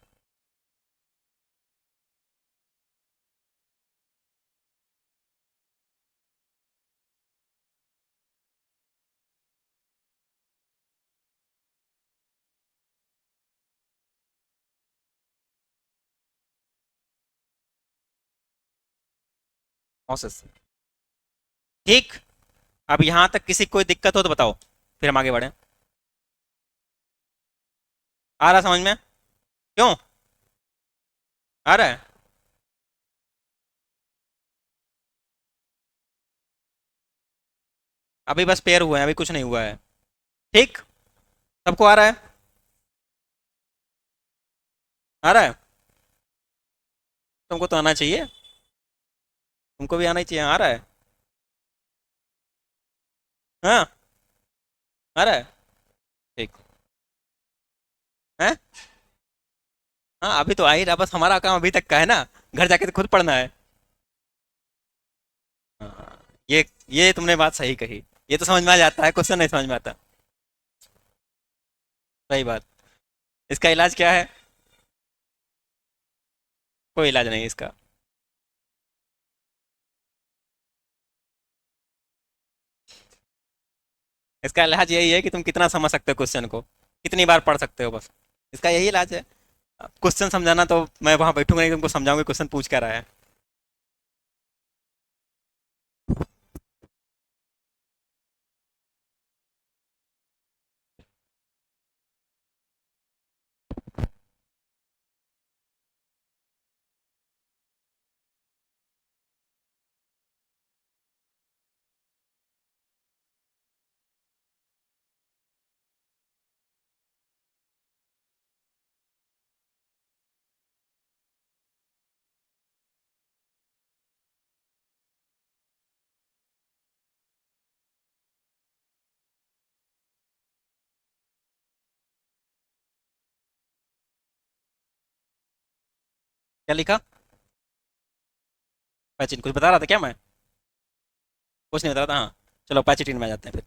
Moses. ठीक, अब यहां तक किसी को कोई दिक्कत हो तो बताओ, फिर हम आगे बढ़े। आ रहा समझ में, क्यों आ रहा है, अभी बस पेयर हुए हैं, अभी कुछ नहीं हुआ है। ठीक, सबको आ रहा है, आ रहा है, तुमको तो आना चाहिए, तुमको भी आना ही चाहिए, आ रहा है, हाँ, आ रहा है। ठीक है, हाँ अभी तो आ ही रहा, बस हमारा काम अभी तक का है ना, घर जाके तो खुद पढ़ना है। हाँ, ये तुमने बात सही कही, ये तो समझ में आ जाता है, क्वेश्चन नहीं समझ में आता। सही बात। इसका इलाज क्या है, कोई इलाज नहीं इसका। इसका इलाज यही है कि तुम कितना समझ सकते हो क्वेश्चन को, कितनी बार पढ़ सकते हो, बस इसका यही इलाज है। क्वेश्चन समझाना तो मैं वहां बैठूंगा नहीं, तुमको समझाऊंगा क्वेश्चन पूछ क्या रहा है। क्या लिखा? पैचिन कुछ बता रहा था क्या मैं? कुछ नहीं बता रहा था, हाँ। चलो पैचिटिन में आ जाते हैं फिर।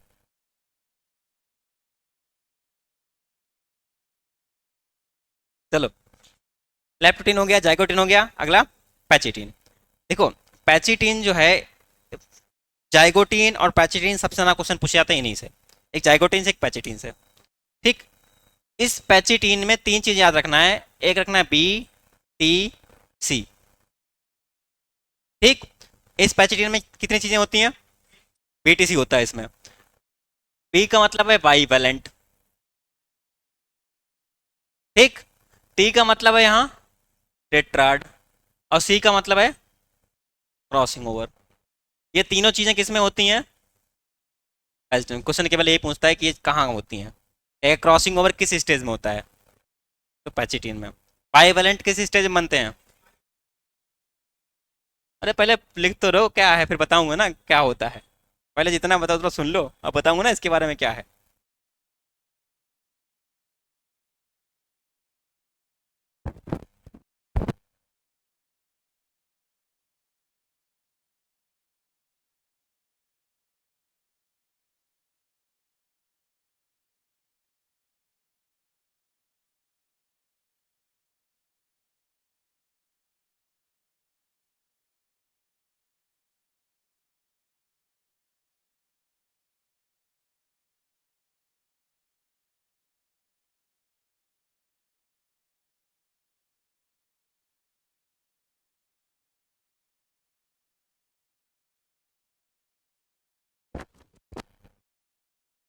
चलो, लेप्टोटीन हो गया, जाइगोटिन हो गया, अगला पैचिटिन। देखो, पैचिटिन जो है, जाइगोटीन और पैचिटिन सबसे ज्यादा क्वेश्चन पूछे जाते हैं इन्हीं से। एक जाइगोटीन से, एक पैचिटिन से। ठीक। इस पैचिटीन में तीन चीज याद रखना है। एक रखना है बी टी सी। ठीक। इस पैचिटीन में कितनी चीजें होती हैं? बीटीसी होता है इसमें। बी का मतलब है बाई वैलेंट। ठीक। टी का मतलब है यहाँ टेट्राड। और सी का मतलब है क्रॉसिंग ओवर। ये तीनों चीजें किसमें होती हैं? क्वेश्चन केवल यही पूछता है कि ये कहाँ होती हैं। एक क्रॉसिंग ओवर किस स्टेज में होता है? तो पैचिटीन में। बाई वैलेंट किस स्टेज में बनते हैं? अरे पहले लिख तो रहो क्या है, फिर बताऊंगा ना क्या होता है। पहले जितना बताओ उतना सुन लो, अब बताऊंगा ना इसके बारे में क्या है।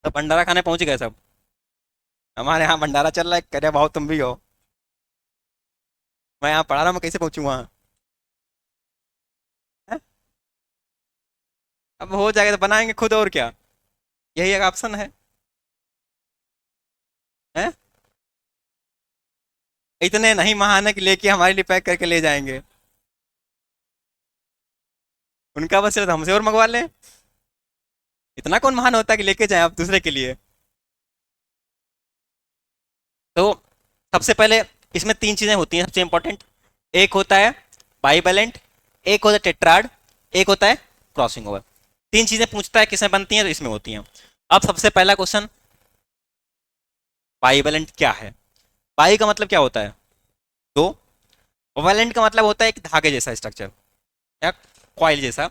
तो भंडारा खाने पहुंच गए सब? हमारे यहाँ भंडारा चल रहा है, करे भाव तुम भी हो। मैं यहाँ पढ़ा रहा हूँ, मैं कैसे पहुंचूँ वहाँ? हैं? अब हो जाएगा तो बनाएंगे खुद, और क्या। यही एक ऑप्शन है। हैं? इतने नहीं महान है कि लेके हमारे लिए पैक करके ले जाएंगे। उनका बस सिर्फ हमसे और मंगवा लें। इतना कौन महान होता है कि लेके जाए आप दूसरे के लिए? तो सबसे पहले इसमें तीन चीजें होती हैं सबसे इंपॉर्टेंट। एक होता है बाइवेलेंट, एक होता है टेट्राड, एक होता है क्रॉसिंग ओवर। तीन चीजें पूछता है किसमें बनती हैं, तो इसमें होती हैं। अब सबसे पहला क्वेश्चन, बाइवेलेंट क्या है? बाई का मतलब क्या होता है? दो। वैलेंट का मतलब होता है एक धागे जैसा स्ट्रक्चर या कॉइल जैसा।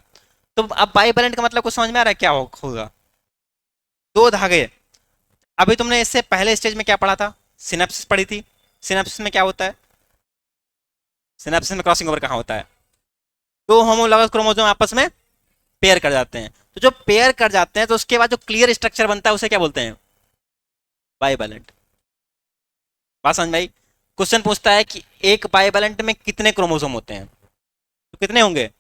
तो अब बाइवेलेंट का मतलब कुछ समझ में आ रहा है क्या होगा? दो धागे। अभी तुमने इससे पहले स्टेज में क्या पढ़ा था? सिनेप्सिस पढ़ी थी। सिनेप्सिस में क्या होता है? सिनेप्सिस में क्रॉसिंग ओवर कहाँ होता है? दो होमोलॉगस क्रोमोसोम आपस में पेयर कर जाते हैं। तो जो पेयर कर जाते हैं तो उसके बाद जो क्लियर स्ट्रक्चर बनता है उसे क्या बोलते हैं? बाइवेलेंट। बात समझ में आई? क्वेश्चन पूछता है कि एक बाइवेलेंट में कितने क्रोमोसोम होते हैं, तो कितने होंगे?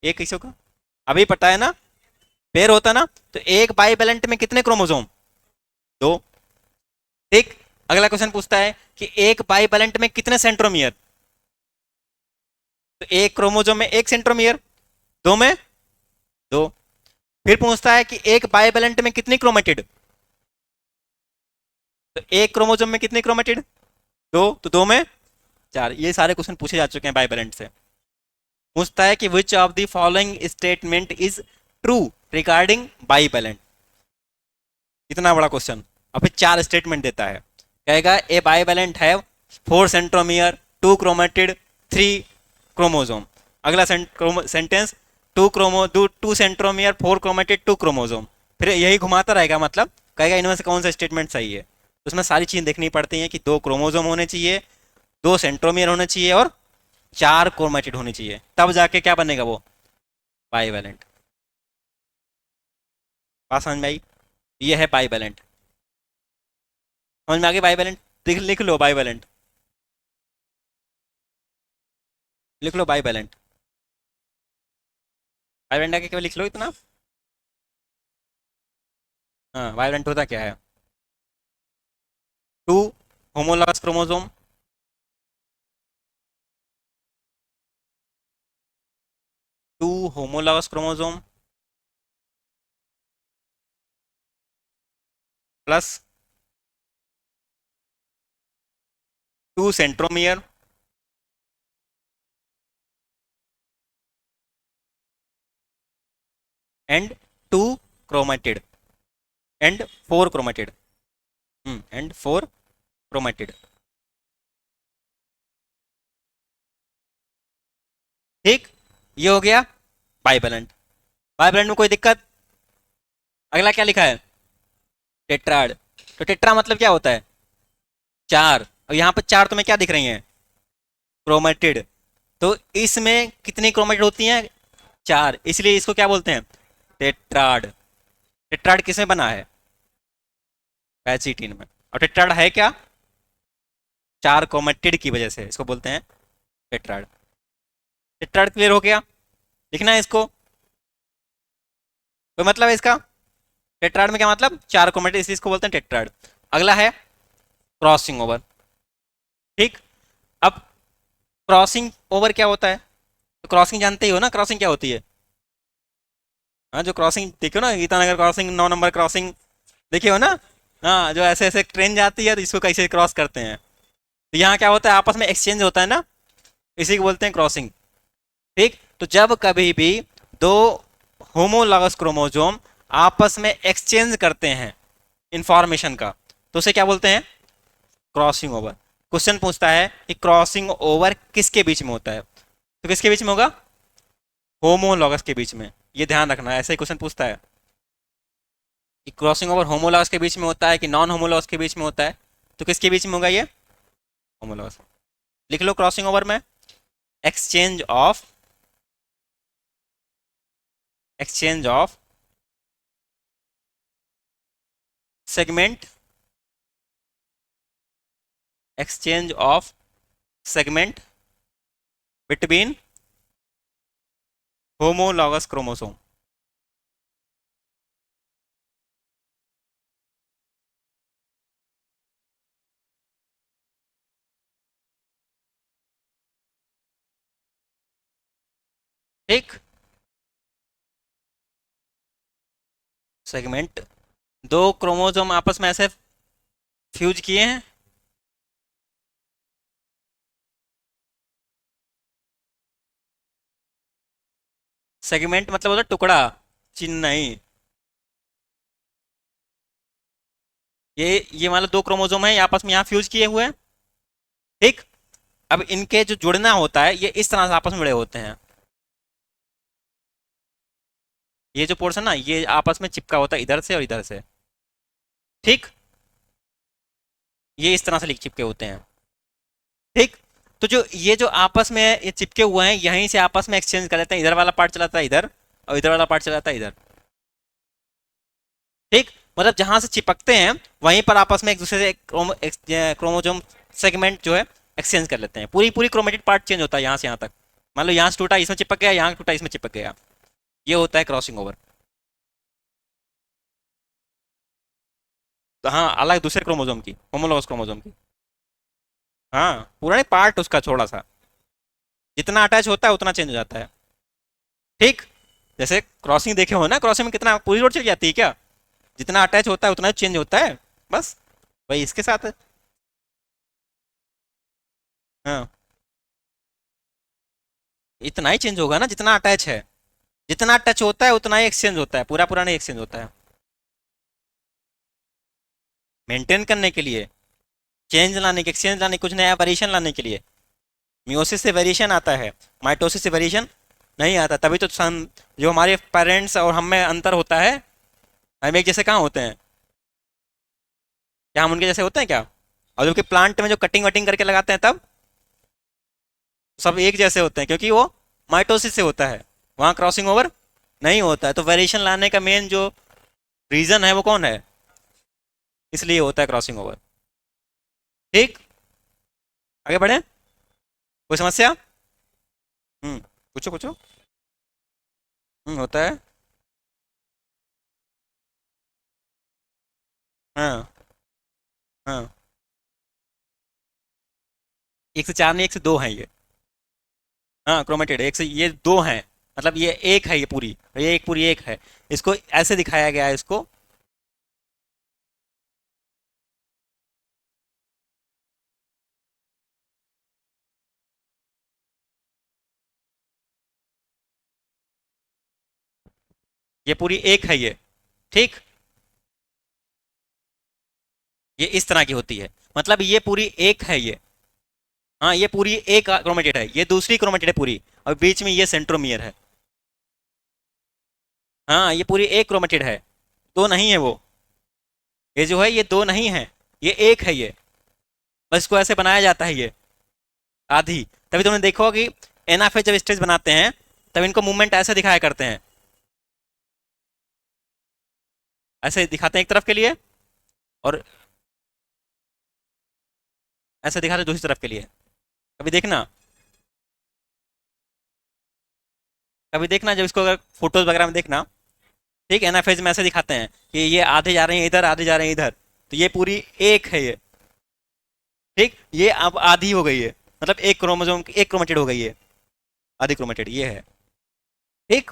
एक किसी का अभी पता है ना, पेयर होता ना। तो एक बाइवेलेंट में कितने क्रोमोसोम? दो। ठीक। अगला क्वेश्चन पूछता है कि एक बाइवेलेंट में कितने सेंट्रोमियर? तो एक क्रोमोसोम में एक सेंट्रोमियर, दो में दो। फिर पूछता है कि एक बाइवेलेंट में कितनी क्रोमेटिड? तो एक क्रोमोसोम में कितनी क्रोमेटिड? दो, तो दो में चार। ये सारे क्वेश्चन पूछे जा चुके हैं बाइवेलेंट से। पूछता है कि which of the following statement is true regarding bivalent. इतना बड़ा क्वेश्चन। और फिर चार स्टेटमेंट देता है। कहेगा ए बाइवेलेंट है four centromere, two chromatid, three chromosome. अगला sentence, two centromere, four chromatid, two chromosome. फिर यही घुमाता रहेगा, मतलब कहेगा इनमें से कौन सा स्टेटमेंट सही है। तो उसमें सारी चीज़ें देखनी पड़ती हैं कि 2 क्रोमोसोम होने चाहिए, 2 सेंट्रोमियर होने चाहिए और 4 क्रोमेटिड होनी चाहिए, तब जाके क्या बनेगा वो बाईवैलेंट। बात समझ में आई? ये है बाईवैलेंट। समझ में आ गई बाईवैलेंट? लिख लो बाईवैलेंट, लिख लो बाईवैलेंट। बाईवैलेंट आके केवल लिख लो इतना। हाँ, बाईवैलेंट होता क्या है? 2 homologous chromosome, 2 homologous chromosome plus 2 centromere and 2 chromatid and 4 chromatid. And 4 chromatid. ठीक, ये हो गया बाइवैलेंट। बाइवैलेंट में कोई दिक्कत? अगला क्या लिखा है? टेट्राड। तो टेट्रा मतलब क्या होता है? 4। और यहाँ पर 4 तुम्हें क्या दिख रही हैं? क्रोमेटिड। तो इसमें कितनी क्रोमेटिड होती हैं? 4, इसलिए इसको क्या बोलते हैं? टेट्राड। टेट्राड किसमें बना है? पैचिटिन में। और टेट्राड है क्या? 4 क्रोमेटिड की वजह से इसको बोलते हैं टेट्राड। टेट्राड क्लियर हो गया? लिखना है इसको, कोई मतलब है इसका? टेट्राड में क्या मतलब? 4 क्रोमेटिड, इसलिए इसको बोलते हैं टेट्राड। अगला है क्रॉसिंग ओवर। ठीक, अब क्रॉसिंग ओवर क्या होता है? तो क्रॉसिंग जानते ही हो ना, क्रॉसिंग क्या होती है? हाँ, जो क्रॉसिंग देखो ना, गीतानगर क्रॉसिंग, 9 नंबर क्रॉसिंग, देखे हो ना? हाँ, जो ऐसे ऐसे ट्रेन जाती है तो इसको कैसे क्रॉस करते हैं। तो यहाँ क्या होता है? आपस में एक्सचेंज होता है ना, इसी को बोलते हैं क्रॉसिंग। ठीक, तो जब कभी भी 2 होमोलॉगस क्रोमोसोम आपस में एक्सचेंज करते हैं इंफॉर्मेशन का, तो उसे क्या बोलते हैं? Crossing over. क्वेश्चन पूछता है कि क्रॉसिंग ओवर किसके बीच में होता है, तो किसके बीच में होगा? होमोलॉगस के बीच में। ये ध्यान रखना, ऐसे ही क्वेश्चन पूछता है कि क्रॉसिंग ओवर होमोलॉगस के बीच में होता है कि नॉन होमोलॉगस के बीच में होता है, तो किसके बीच में होगा ये? होमोलॉगस। लिख लो क्रॉसिंग ओवर में exchange of segment, exchange of segment between homologous chromosome. ठीक, सेगमेंट, 2 क्रोमोसोम आपस में ऐसे फ्यूज किए हैं। सेगमेंट मतलब होता है टुकड़ा, चिन्ह नहीं। ये मान लो 2 क्रोमोसोम है, ये आपस में यहाँ फ्यूज किए हुए हैं। ठीक, अब इनके जो जुड़ना होता है, ये इस तरह से आपस में जुड़े होते हैं। ये जो पोर्शन ना, ये आपस में चिपका होता है इधर से और इधर से। ठीक, ये इस तरह से लिख चिपके होते हैं। ठीक, तो जो ये जो आपस में ये चिपके हुए हैं, यहीं से आपस में एक्सचेंज कर लेते हैं। इधर वाला पार्ट चलाता है इधर, और इधर वाला पार्ट चलाता है इधर। ठीक, मतलब जहां से चिपकते हैं वहीं पर आपस में एक दूसरे से क्रोमोजोम सेगमेंट जो है एक्सचेंज कर लेते हैं। पूरी पूरी क्रोमेटिड पार्ट चेंज होता है यहाँ से यहाँ तक। मान लो यहाँ से टूटा इसमें चिपक गया, यहाँ टूटा इसमें चिपक गया। ये होता है क्रॉसिंग ओवर। तो हाँ, अलग दूसरे क्रोमोजोम की, होमोलॉगस क्रोमोजोम की। हाँ, पूरा नहीं, पार्ट उसका थोड़ा सा, जितना अटैच होता है उतना चेंज हो जाता है। ठीक, जैसे क्रॉसिंग देखे हो ना, क्रॉसिंग में कितना पूरी रोड चली जाती है क्या? जितना अटैच होता है उतना चेंज होता है, बस वही इसके साथ है। हाँ, इतना ही चेंज होगा ना जितना अटैच है। जितना टच होता है उतना ही एक्सचेंज होता है, पूरा पूरा नहीं एक्सचेंज होता है। मेंटेन करने के लिए, चेंज लाने के, एक्सचेंज लाने, कुछ नया वेरिएशन लाने के लिए। मियोसिस से वेरिएशन आता है, माइटोसिस से वेरिएशन नहीं आता। तभी तो जो हमारे पेरेंट्स और हम में अंतर होता है, हम एक जैसे कहाँ होते हैं? क्या हम उनके जैसे होते हैं क्या? और जबकि प्लांट में जो कटिंग वटिंग करके लगाते हैं तब सब एक जैसे होते हैं, क्योंकि वो माइटोसिस से होता है, वहाँ क्रॉसिंग ओवर नहीं होता है। तो वेरिएशन लाने का मेन जो रीजन है वो कौन है? इसलिए होता है क्रॉसिंग ओवर। ठीक, आगे बढ़े। कोई समस्या? हम्म, पूछो पूछो। होता है। हाँ हाँ, एक से चार नहीं, एक से दो हैं ये। हाँ क्रोमेटेड एक से ये दो हैं, मतलब ये एक है, ये पूरी, ये एक पूरी एक है। इसको ऐसे दिखाया गया है इसको। ये पूरी एक है ये। ठीक, ये इस तरह की होती है, मतलब ये पूरी एक है ये। हाँ ये पूरी एक क्रोमेटेड है, ये दूसरी क्रोमेटेड है पूरी, और बीच में ये सेंट्रोमियर है। हाँ ये पूरी एक क्रोमेटेड है, दो नहीं है वो। ये जो है ये दो नहीं है, ये एक है ये। बस इसको ऐसे बनाया जाता है ये आधी। तभी तुमने देखो कि एनाफे जब स्टेज बनाते हैं तब इनको मूवमेंट ऐसे दिखाया करते हैं, ऐसे दिखाते हैं एक तरफ के लिए, और ऐसे दिखाते हैं दूसरी तरफ के लिए। कभी देखना, कभी देखना जब इसको अगर फोटोज वगैरह में देखना। ठीक, एनाफेज में ऐसे दिखाते हैं कि ये आधे जा रहे हैं इधर, आधे जा रहे हैं इधर, तो ये पूरी एक है ये। ठीक, ये अब आधी हो गई है, मतलब एक क्रोमोसोम एक क्रोमेटिड हो गई है, आधी क्रोमेटिड ये है। ठीक,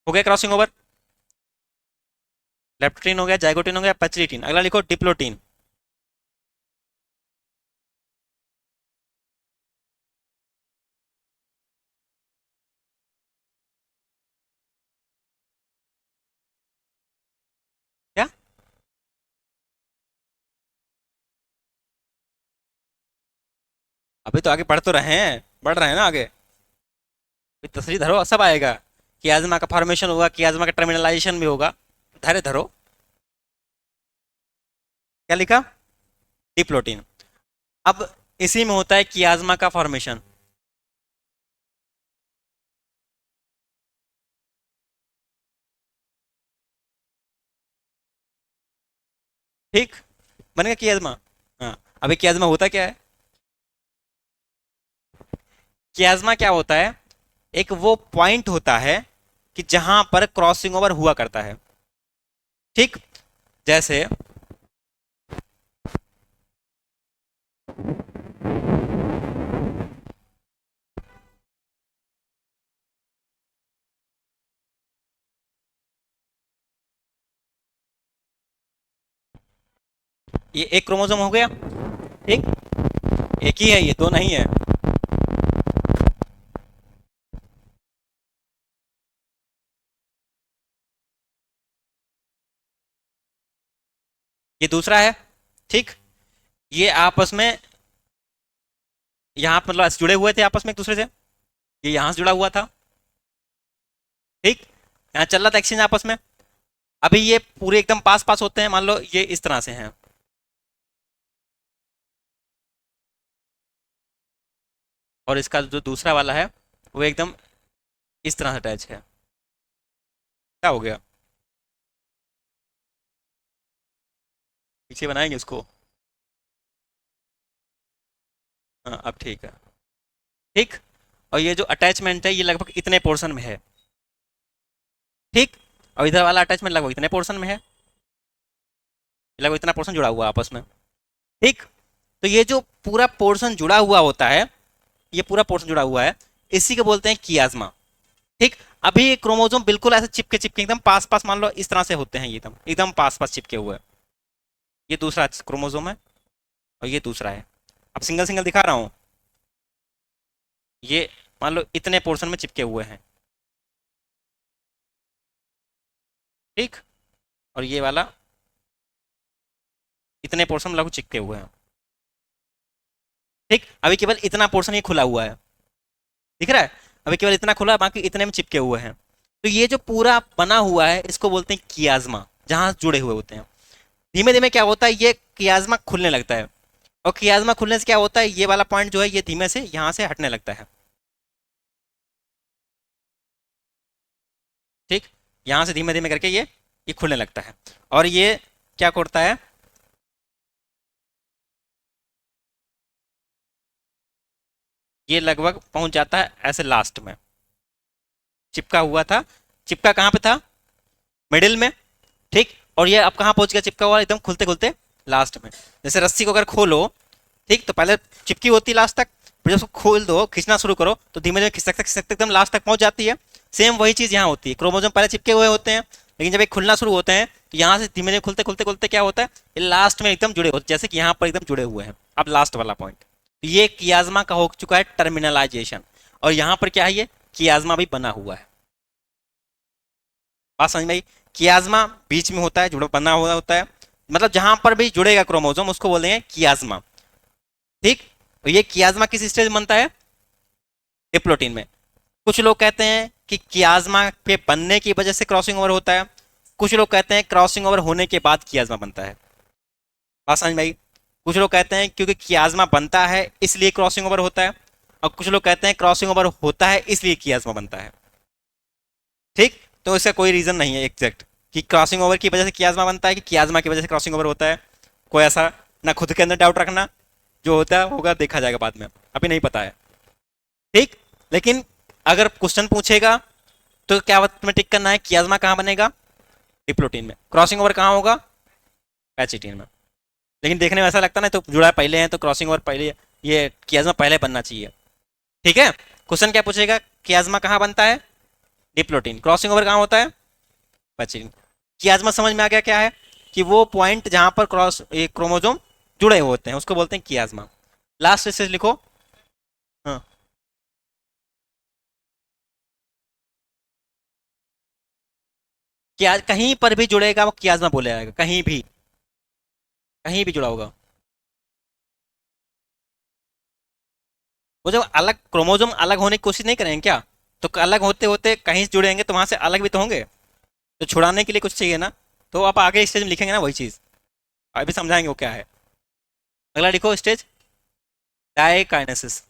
हो गया क्रॉसिंग ओवर। लेप्टोटीन हो गया, जाइगोटीन हो गया, पैचिलिटीन। अगला लिखो डिप्लोटीन। क्या? अभी तो आगे बढ़ तो रहे हैं, बढ़ रहे हैं ना आगे। अभी तसली धरो, सब आएगा। कियाज्मा का फॉर्मेशन होगा, कियाज्मा का टर्मिनलाइजेशन भी होगा। धैर्य धरो। क्या लिखा? डिप्लोटीन। अब इसी में होता है कियाज्मा का फॉर्मेशन। ठीक, बन गया कियाज्मा। हाँ, अभी कियाज्मा होता क्या है? कियाज्मा क्या होता है? एक वो पॉइंट होता है कि जहां पर क्रॉसिंग ओवर हुआ करता है। ठीक, जैसे ये एक क्रोमोसोम हो गया। ठीक, एक ही है ये, दो नहीं है। ये दूसरा है। ठीक, ये आपस में यहाँ मतलब ऐसे जुड़े हुए थे आपस में एक दूसरे से, ये यहाँ से जुड़ा हुआ था। ठीक, यहाँ चल रहा था एक्सचेंज आपस में। अभी ये पूरे एकदम पास पास होते हैं, मान लो ये इस तरह से हैं, और इसका जो दूसरा वाला है वो एकदम इस तरह से अटैच है। क्या हो गया? पीछे बनाएंगे उसको। हाँ अब ठीक है। ठीक, और ये जो अटैचमेंट है ये लगभग इतने पोर्शन में है। ठीक, और इधर वाला अटैचमेंट लगभग इतने पोर्शन में है, लगभग इतना पोर्शन जुड़ा हुआ है आपस में। ठीक, तो ये जो पूरा पोर्शन जुड़ा हुआ होता है, ये पूरा पोर्शन जुड़ा हुआ है, इसी को बोलते हैं कियाज्मा। ठीक, अभी ये क्रोमोसोम बिल्कुल ऐसे चिपके चिपके एकदम पास पास, मान लो इस तरह से होते हैं, ये एकदम एकदम पास पास चिपके हुए हैं। ये दूसरा क्रोमोसोम है, और ये दूसरा है। अब सिंगल सिंगल दिखा रहा हूँ। ये मान लो इतने पोर्शन में चिपके हुए हैं। ठीक, और ये वाला इतने पोर्शन में लगभग चिपके हुए हैं। ठीक, अभी केवल इतना पोर्शन ये खुला हुआ है। दिख रहा है? अभी केवल इतना खुला है, बाकी इतने में चिपके हुए हैं। तो ये जो पूरा बना हुआ है इसको बोलते हैं कियाज्मा, जहां जुड़े हुए होते हैं। धीमे धीमे क्या होता है, ये कियाज्मा खुलने लगता है, और कियाज्मा खुलने से क्या होता है, ये वाला पॉइंट जो है ये धीमे से यहाँ से हटने लगता है। ठीक, यहाँ से धीमे धीमे करके ये खुलने लगता है, और ये क्या करता है, ये लगभग पहुंच जाता है ऐसे लास्ट में। चिपका हुआ था, चिपका कहाँ पे था, मिडिल में। ठीक, और ये अब कहाँ पहुंच गया चिपका हुआ, एकदम खुलते खुलते लास्ट में। जैसे रस्सी को अगर खोलो, ठीक, तो पहले चिपकी होती है लास्ट तक, फिर जब उसको खोल दो, खींचना शुरू करो, तो धीमे धीमे खिसकते एकदम लास्ट तक पहुंच जाती है। सेम वही चीज़ यहाँ होती है, क्रोमोजोम पहले चिपके हुए होते हैं, लेकिन जब ये खुलना शुरू होते हैं तो यहाँ से धीमे धीमे खुलते खुलते खुलते क्या होता है, ये लास्ट में एकदम जुड़े होते हैं, जैसे कि यहाँ पर एकदम जुड़े हुए हैं। अब लास्ट वाला पॉइंट, ये कियाज्मा का हो चुका है टर्मिनलाइजेशन, और यहाँ पर क्या है, ये कियाज्मा भी बना हुआ है। बात समझ में आई? कियाज्मा बीच में होता है, जुड़ा बना हुआ होता है, मतलब जहां पर भी जुड़ेगा क्रोमोसोम उसको बोलेंगे कियाज्मा। ठीक, तो ये कियाज्मा किस स्टेज में बनता है, डिप्लोटीन में। कुछ लोग कहते हैं कि कियाज्मा पे बनने की वजह से क्रॉसिंग ओवर होता है, कुछ लोग कहते हैं क्रॉसिंग ओवर होने के बाद कियाज्मा बनता है। बात समझ में आई? कुछ लोग कहते हैं क्योंकि कियाज्मा बनता है इसलिए क्रॉसिंग ओवर होता है, और कुछ लोग कहते हैं क्रॉसिंग ओवर होता है इसलिए कियाज्मा बनता है। ठीक, तो इसका कोई रीजन नहीं है एग्जैक्ट कि क्रॉसिंग ओवर की वजह से कियाज्मा बनता है कि कियाज्मा की वजह से क्रॉसिंग ओवर होता है। कोई ऐसा ना खुद के अंदर डाउट रखना, जो होता है होगा, देखा जाएगा बाद में, अभी नहीं पता है। ठीक, लेकिन अगर क्वेश्चन पूछेगा तो क्या तुम्हें टिक करना है, कियाज्मा कहाँ बनेगा, डिप्लोटीन में। क्रॉसिंग ओवर कहाँ होगा, पैचिटीन में। लेकिन देखने में ऐसा लगता ना, तो जुड़ा पहले है तो क्रॉसिंग ओवर पहले, ये कियाज्मा पहले बनना चाहिए। ठीक है, क्वेश्चन क्या पूछेगा, कियाज्मा कहाँ बनता है, डिप्लोटीन। क्रॉसिंग ओवर कहाँ होता है, पैचिटीन। कियाज्मा समझ में आ गया क्या है, कि वो पॉइंट जहां पर क्रॉस क्रोमोजोम जुड़े हुए होते हैं उसको बोलते हैं कियाज्मा। लास्ट से लिखो। हाँ, क्या कहीं पर भी जुड़ेगा वो कियाज्मा बोला जाएगा, कहीं भी, कहीं भी जुड़ा होगा। वो जब अलग क्रोमोजोम अलग होने की कोशिश नहीं करेंगे क्या, तो अलग होते होते कहीं से जुड़ेंगे तो वहां से अलग भी तो होंगे, तो छुड़ाने के लिए कुछ चाहिए ना। तो आप आगे स्टेज में लिखेंगे ना वही चीज, अभी समझाएंगे वो क्या है। अगला लिखो स्टेज, डायकाइनेसिस।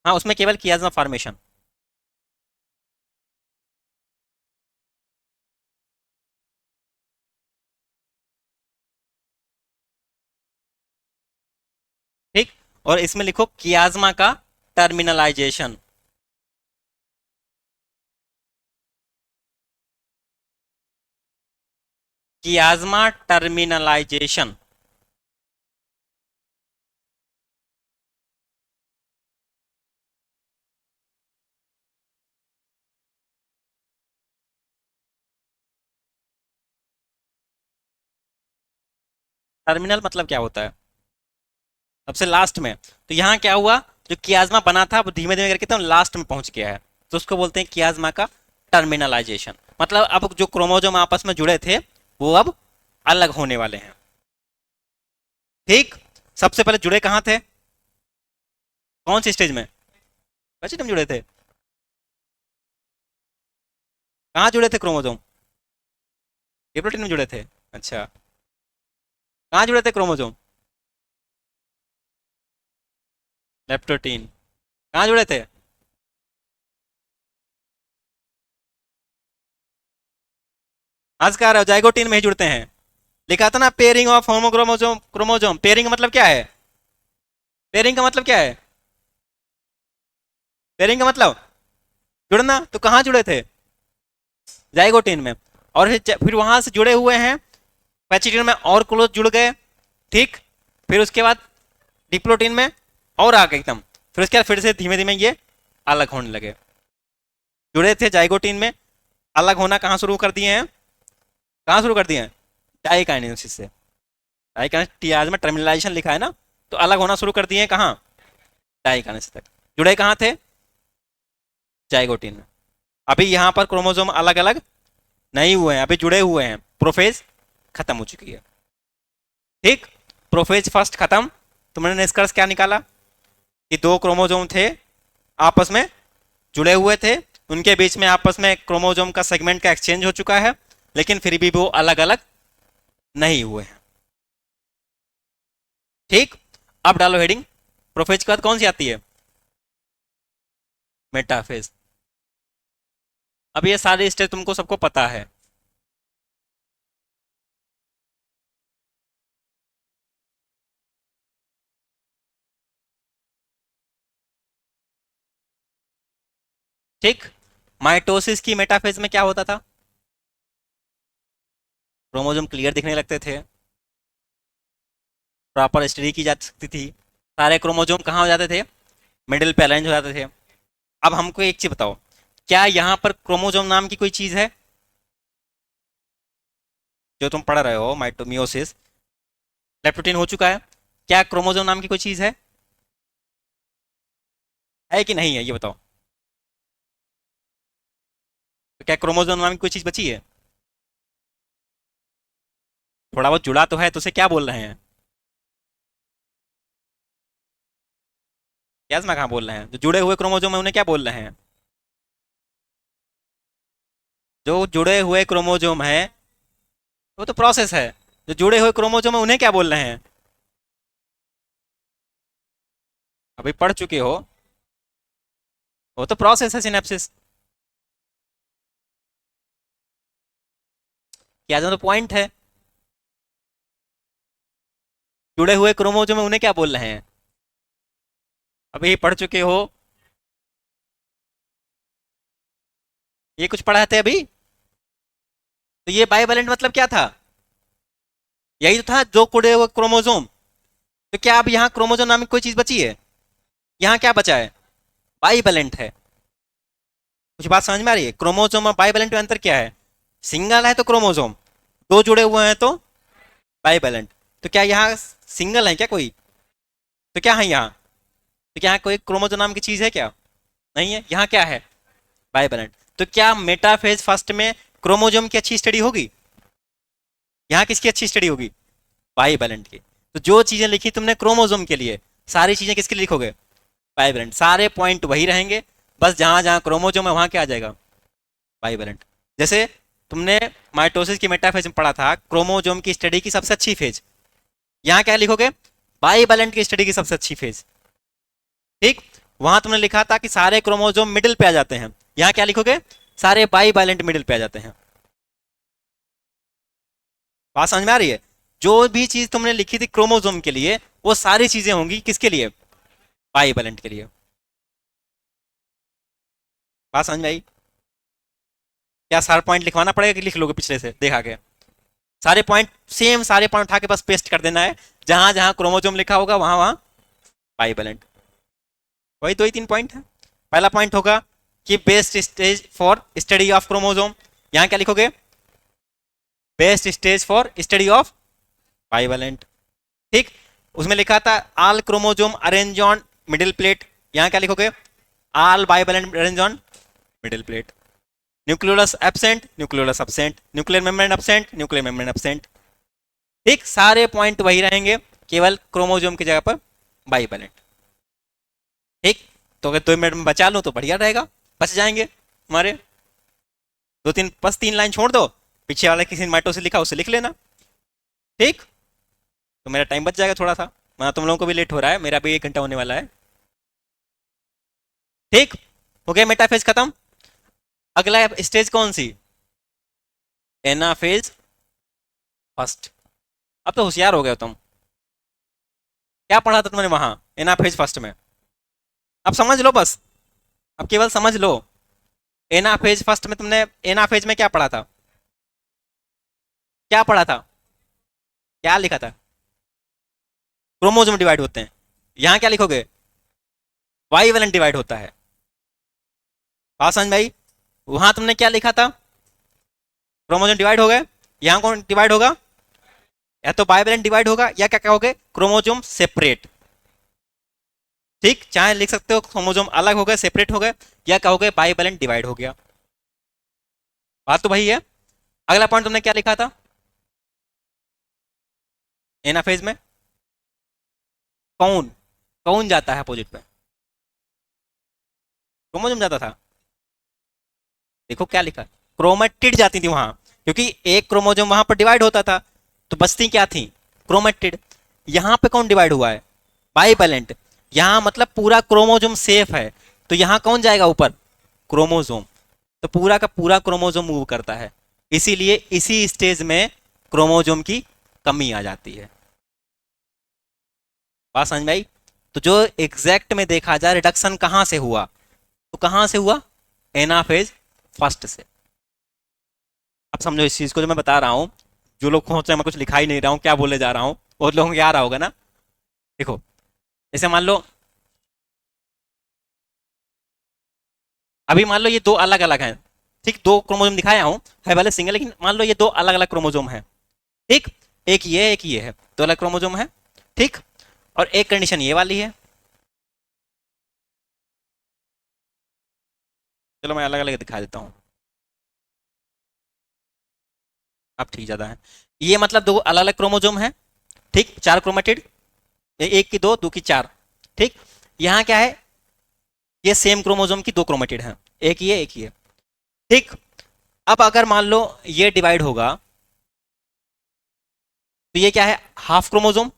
हाँ, उसमें केवल कियाज्मा फॉर्मेशन। ठीक, और इसमें लिखो कियाज्मा का टर्मिनलाइजेशन। कियाज्मा टर्मिनलाइजेशन। टर्मिनल मतलब क्या होता है, सबसे लास्ट में। तो यहाँ क्या हुआ, जो कियाज्मा बना था वो धीमे धीमे करके तो लास्ट में पहुंच गया है, तो उसको बोलते हैं कियाज्मा का टर्मिनलाइजेशन। मतलब अब जो क्रोमोजोम आपस में जुड़े थे वो अब अलग होने वाले हैं। ठीक, सबसे पहले जुड़े कहाँ थे, कौन सी स्टेज में, बच्चे तुम जुड़े थे, कहाँ जुड़े थे क्रोमोजोम, प्रोटीन में जुड़े थे। अच्छा, कहाँ जुड़े थे क्रोमोजोम, लेप्टोटीन। कहाँ जुड़े थे, आज कह रहे हो जाइगोटीन में ही जुड़ते हैं। लिखा था ना पेयरिंग ऑफ होमोक्रोमोजोम, क्रोमोजोम। पेयरिंग का मतलब क्या है, पेयरिंग का मतलब क्या है, पेयरिंग का मतलब जुड़ना। तो कहाँ जुड़े थे, जाइगोटीन में, और फिर वहां से जुड़े हुए हैं पैचिटिन में और क्लोज जुड़ गए। ठीक, फिर उसके बाद डिप्लोटीन में और आगे एकदम, फिर उसके बाद फिर से धीमे धीमे ये अलग होने लगे। जुड़े थे जाइगोटीन में, अलग होना कहाँ शुरू कर दिए हैं, कहाँ शुरू कर दिए हैं, डाइकाइनेसिस से। डाइकाइनेसिस में टर्मिनलाइजेशन लिखा है ना, तो अलग होना शुरू कर दिए हैं कहाँ, डाइकाइनेसिस तक। जुड़े कहाँ थे, जाइगोटीन में। अभी यहाँ पर क्रोमोसोम अलग अलग नहीं हुए हैं, अभी जुड़े हुए हैं, प्रोफेज खत्म हो चुकी है। ठीक, प्रोफेज फर्स्ट खत्म, तुमने निष्कर्ष क्या निकाला कि दो क्रोमोजोम थे, आपस में जुड़े हुए थे, उनके बीच में आपस में क्रोमोजोम का सेगमेंट का एक्सचेंज हो चुका है, लेकिन फिर भी वो अलग अलग नहीं हुए हैं। ठीक, अब डालो हेडिंग, प्रोफेज के बाद कौन सी आती है? मेटाफेज। अब ये सारे स्टेज तुमको सबको पता है। ठीक, माइटोसिस की मेटाफेज में क्या होता था? क्रोमोजोम क्लियर दिखने लगते थे, प्रॉपर स्टडी की जा सकती थी, सारे क्रोमोजोम कहाँ हो जाते थे? मिडिल पे अलाइन हो जाते थे। अब हमको एक चीज बताओ, क्या यहाँ पर क्रोमोजोम नाम की कोई चीज है? जो तुम पढ़ रहे हो माइटोमियोसिस, लेप्टोटीन हो चुका है, क्या क्रोमोजोम नाम की कोई चीज है कि नहीं है, ये बताओ। तो क्या क्रोमोजोम नाम की कोई चीज बची है? थोड़ा बहुत जुड़ा तो है, तो उसे क्या बोल रहे हैं? क्या मैं कहाँ बोल रहे हैं? जो जुड़े हुए क्रोमोजोम है उन्हें क्या बोल रहे हैं? जो जुड़े हुए क्रोमोजोम है वो तो प्रोसेस है, जो जुड़े हुए क्रोमोजोम है उन्हें क्या बोल रहे हैं? अभी पढ़ चुके हो, वो तो प्रोसेस है, सिनेप्सिस। क्या जो तो पॉइंट है, जुड़े हुए क्रोमोजोम है उन्हें क्या बोल रहे हैं? अभी पढ़ चुके हो, ये कुछ पढ़ाते अभी। तो ये बाइवेलेंट मतलब क्या था? यही तो था, जो जुड़े हुए क्रोमोजोम। तो क्या अब यहाँ क्रोमोजोम नाम की कोई चीज बची है? यहाँ क्या बचा है? बाइवेलेंट है। कुछ बात समझ में आ रही है? क्रोमोजोम और बाइवेलेंट में अंतर क्या है? सिंगल है तो क्रोमोजोम, दो जुड़े हुए हैं तो बाइवेलेंट। तो क्या यहाँ सिंगल है क्या कोई? तो क्या है यहाँ? तो क्या यहाँ कोई क्रोमोजोम नाम की चीज है क्या? नहीं है। यहाँ क्या है? बाइवेलेंट। तो क्या मेटाफेज फर्स्ट में क्रोमोजोम की अच्छी स्टडी होगी? यहाँ किसकी अच्छी स्टडी होगी? बाइवेलेंट की। तो जो चीजें लिखी तुमने क्रोमोजोम के लिए, सारी चीजें किसके लिए लिखोगे? बाइवेलेंट। सारे पॉइंट वही रहेंगे, बस जहां जहां क्रोमोजोम है वहां क्या आ जाएगा? बाइवेलेंट। जैसे तुमने माइटोसिस की मेटाफेज में पढ़ा था, क्रोमोजोम की स्टडी की सबसे अच्छी फेज, यहाँ क्या लिखोगे? बाइवेलेंट की स्टडी की सबसे अच्छी फेज। ठीक, वहां तुमने लिखा था कि सारे क्रोमोजोम मिडिल पे आ जाते हैं, यहाँ क्या लिखोगे? सारे बाइवेलेंट मिडिल पे आ जाते हैं। बात समझ में आ रही है? जो भी चीज तुमने लिखी थी क्रोमोजोम के लिए, वो सारी चीजें होंगी किसके लिए? बाइवेलेंट के लिए। बात समझ में आई? क्या सारा पॉइंट लिखवाना पड़ेगा कि लिख लोगे पिछले से देखा के? सारे पॉइंट सेम, सारे पॉइंट उठा के बस पेस्ट कर देना है, जहां जहां क्रोमोजोम लिखा होगा वहां वहां बाइवेलेंट। वही दो ही तीन पॉइंट है। पहला पॉइंट होगा कि best stage for study of chromosome, यहां क्या लिखोगे? Best stage for study of bivalent. ठीक, उसमें लिखा था all chromosome arrange on middle plate, यहां क्या लिखोगे? All bivalent arrange on middle plate. Nucleolus absent, nucleolus absent, nuclear membrane absent, nuclear membrane absent. ठीक, सारे पॉइंट वही रहेंगे, केवल क्रोमोजोम की जगह पर बाइवेलेंट। ठीक, तो अगर 2 मिनट में बचा लो तो बढ़िया रहेगा, बच जाएंगे हमारे। दो तीन, बस 3 लाइन छोड़ दो, पीछे वाला किसी माइटोसिस लिखा उसे लिख लेना। ठीक, तो मेरा टाइम बच जाएगा थोड़ा सा, वरना तुम लोगों को भी लेट हो रहा है, मेरा भी 1 घंटा होने वाला है। ठीक, हो गया मेटाफेज खत्म। अगला स्टेज कौन सी? Anaphase first. अब तो होशियार हो गए तुम। क्या पढ़ा था तुमने वहां एनाफेज फर्स्ट में? अब समझ लो बस, अब केवल समझ लो। एनाफेज फर्स्ट में तुमने एनाफेज में क्या पढ़ा था? क्या पढ़ा था? क्या लिखा था? क्रोमोजोम डिवाइड होते हैं, यहां क्या लिखोगे? बाइवेलेंट डिवाइड होता है। बात समझ भाई? वहां तुमने क्या लिखा था? क्रोमोजोम डिवाइड हो गए, यहां कौन डिवाइड होगा? या तो बाइवेलेंट डिवाइड होगा, या क्या कहोगे? Chromosome separate. ठीक, चाहे लिख सकते हो क्रोमोजोम अलग हो गए, सेपरेट हो गए, या कहोगे बाइवेलेंट डिवाइड हो गया। बात तो वही है। अगला पॉइंट तुमने क्या लिखा था एनाफेज में? कौन कौन जाता है अपोजिट पे? क्रोमोसोम जाता था। देखो क्या लिखा, क्रोमेटिड जाती थी वहां, क्योंकि एक क्रोमोसोम वहां पर डिवाइड होता था, तो बचती क्या थी? क्रोमेटिड। यहाँ पे कौन डिवाइड हुआ है? बाइवेलेंट। यहाँ मतलब पूरा क्रोमोसोम सेफ है, तो यहाँ कौन जाएगा ऊपर? क्रोमोसोम। तो पूरा का पूरा क्रोमोसोम मूव करता है, इसीलिए इसी स्टेज में क्रोमोसोम की कमी आ जाती है। बात समझ में आई? तो जो एग्जैक्ट में देखा जाए रिडक्शन कहां से हुआ, तो कहां से हुआ? एनाफेज फर्स्ट से। अब समझो इस चीज को जो मैं बता रहा हूं, जो लोग सोच रहे हैं मैं कुछ लिखा ही नहीं रहा हूं, क्या बोले जा रहा हूं, वो लोगों को आ रहा होगा ना। देखो, जैसे मान लो, अभी मान लो ये दो अलग अलग हैं, ठीक, दो क्रोमोसोम दिखाया हूं, है भले सिंगल, लेकिन मान लो ये दो अलग अलग क्रोमोसोम है, ठीक, एक ये है, दो अलग क्रोमोसोम है, ठीक, और एक कंडीशन ये वाली है। चलो मैं अलग अलग दिखा देता हूँ, अब ठीक ज्यादा है। ये मतलब दो अलग अलग क्रोमोसोम है, ठीक, चार क्रोमेटिड, एक की दो, दो की चार, ठीक। यहाँ क्या है, ये सेम क्रोमोसोम की दो क्रोमेटिड हैं, एक ये, ठीक। अब अगर मान लो ये डिवाइड होगा, तो ये क्या है? हाफ क्रोमोसोम,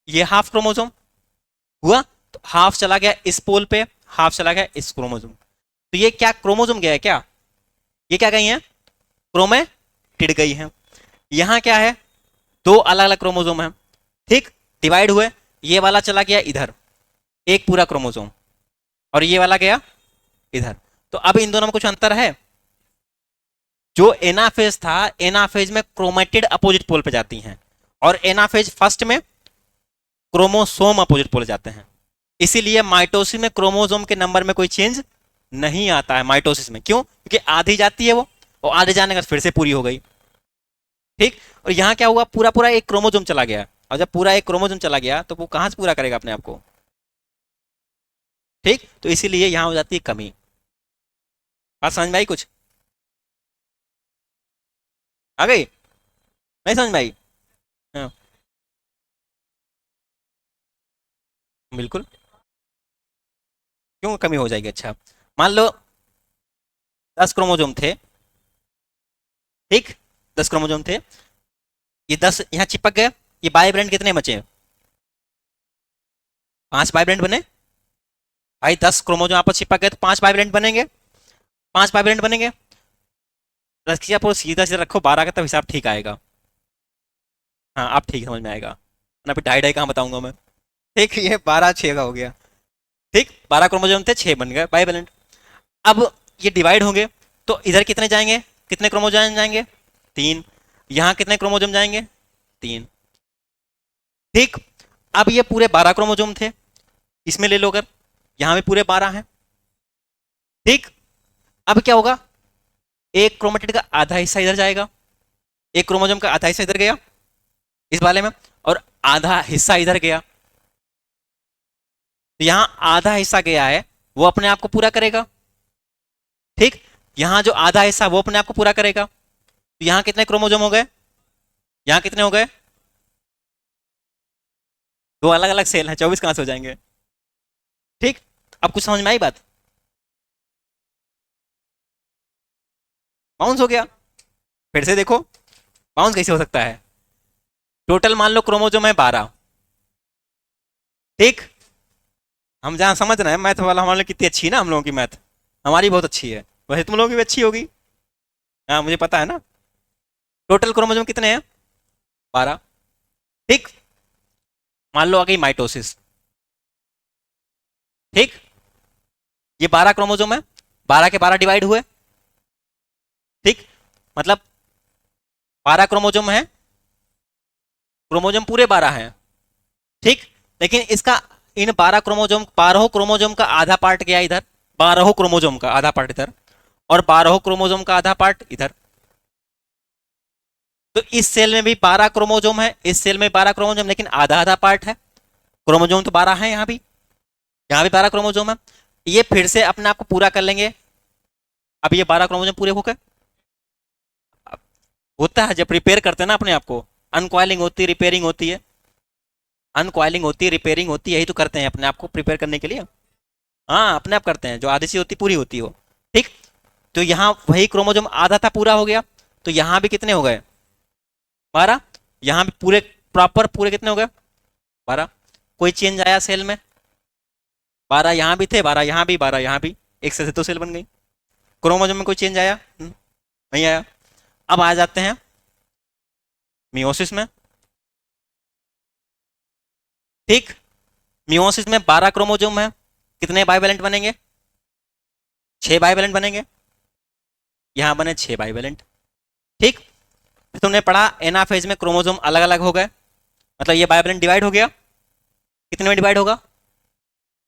ये हाफ क्रोमोसोम हुआ, तो हाफ चला गया इस पोल पे, हाफ चला गया इस क्रोमोसोम, तो ये क्या क्रोमोसोम गया है क्या? ये क्या गई है? क्रोमेटिड गई है। यहाँ क्या है? दो अलग अलग क्रोमोसोम है, ठीक, डिवाइड हुए, ये वाला चला गया इधर, एक पूरा क्रोमोसोम, और ये वाला गया इधर। तो अब इन दोनों में कुछ अंतर है? जो एनाफेज था, एनाफेज में क्रोमेटिड अपोजिट पोल पे जाती हैं, और एनाफेज फर्स्ट में क्रोमोसोम अपोजिट पोल जाते हैं। इसीलिए माइटोसिस में क्रोमोसोम के नंबर में कोई चेंज नहीं आता है माइटोसिस में। क्यों? क्योंकि आधी जाती है वो, और आधे जाने का फिर से पूरी हो गई, ठीक। और यहाँ क्या हुआ? पूरा पूरा एक क्रोमोसोम चला गया, और जब पूरा एक क्रोमोसोम चला गया तो वो कहां से पूरा करेगा अपने आप को, ठीक। तो इसीलिए यहां हो जाती है कमी। बात समझ में आई कुछ? आ गई? नहीं समझ में आई? हाँ, बिल्कुल। क्यों कमी हो जाएगी? अच्छा, मान लो 10 क्रोमोसोम थे, ठीक, 10 क्रोमोसोम थे, ये 10 यहाँ चिपक गए, ये बाइब्रेंट कितने बचे? 5 बाइब्रेंट बने। भाई 10 क्रोमोसोम आपस चिपक गए तो 5 बाइब्रेंट बनेंगे, 5 बाइब्रेंट बनेंगे। 10 की आप सीधा सीधा रखो, 12 का तब हिसाब ठीक आएगा। हाँ, आप ठीक समझ में आएगा, ना फिर ढाई ढाई कहाँ बताऊंगा मैं, ठीक। ये 12 6 का हो गया, ठीक, 12 क्रोमोसोम थे, 6 बन गए बाइवेलेंट। अब ये डिवाइड होंगे, तो इधर कितने जाएंगे? कितने क्रोमोसोम जाएंगे? 3। यहाँ कितने क्रोमोसोम जाएंगे? 3, ठीक। अब ये पूरे 12 क्रोमोसोम थे, इसमें ले लो अगर, यहाँ भी पूरे 12 हैं, ठीक। अब क्या होगा? एक क्रोमेटिड का आधा हिस्सा इधर जाएगा, एक क्रोमोसोम का आधा हिस्सा इधर गया इस वाले में, और आधा हिस्सा इधर गया, तो यहाँ आधा हिस्सा गया है, वो अपने आप को पूरा करेगा, ठीक। यहाँ जो आधा हिस्सा वो अपने आप को पूरा करेगा, तो यहाँ कितने क्रोमोसोम हो गए? यहाँ कितने हो गए? दो अलग अलग सेल हैं, 24 कहां से हो जाएंगे, ठीक। अब कुछ समझ में आई बात? बाउंस हो गया। फिर से देखो, बाउंस कैसे हो सकता है? टोटल मान लो क्रोमोसोम है 12, ठीक। हम जहां समझ रहे हैं मैथ वाला, हमारे कितनी अच्छी है ना हम लोगों की मैथ, हमारी बहुत अच्छी है, वैसे तुम लोगों की भी अच्छी होगी। हाँ, मुझे पता है ना। टोटल क्रोमोसोम कितने हैं? 12, ठीक। मान लो आ गई माइटोसिस, ठीक। ये 12 क्रोमोसोम है, 12 के 12 डिवाइड हुए, ठीक, मतलब 12 क्रोमोसोम है, क्रोमोसोम पूरे 12 हैं, ठीक। लेकिन इसका, इन 12 क्रोमोसोम, 12 क्रोमोसोम का आधा पार्ट गया इधर, 12 क्रोमोसोम का आधा पार्ट इधर, और 12 क्रोमोसोम का आधा पार्ट इधर। तो इस सेल में भी 12 क्रोमोसोम है, इस सेल में 12 क्रोमोसोम, लेकिन आधा आधा पार्ट है। क्रोमोसोम तो 12 है, यहाँ भी 12 क्रोमोसोम है। ये फिर से अपने आप को पूरा कर लेंगे। अब ये 12 क्रोमोसोम पूरे हो गए। होता है जब रिपेयर करते हैं ना अपने आप को, अनकॉइलिंग होती है, रिपेयरिंग होती है, अनकॉइलिंग होती है, रिपेयरिंग होती है, यही तो करते हैं अपने आप को प्रिपेयर करने के लिए। हाँ, अपने आप करते हैं, जो आधी सी होती पूरी होती हो। ठीक, तो यहाँ वही क्रोमोजोम आधा था पूरा हो गया, तो यहाँ भी कितने हो गए? 12। यहाँ भी पूरे प्रॉपर पूरे कितने हो गए? 12। कोई चेंज आया सेल में? 12 यहाँ भी थे, 12 यहाँ भी, 12 यहाँ भी, एक से दो सेल बन गई। क्रोमोजोम में कोई चेंज आया? नहीं आया। अब आ जाते हैं मियोसिस में। ठीक, मियोसिस में 12 क्रोमोजोम है, कितने बाइवेलेंट बनेंगे? 6 बाइवेलेंट बनेंगे। यहाँ बने 6 बाइवेलेंट। ठीक, फिर तुमने पढ़ा एनाफेज में क्रोमोजोम अलग अलग हो गए, मतलब ये बाइवेलेंट डिवाइड हो गया। कितने में डिवाइड होगा?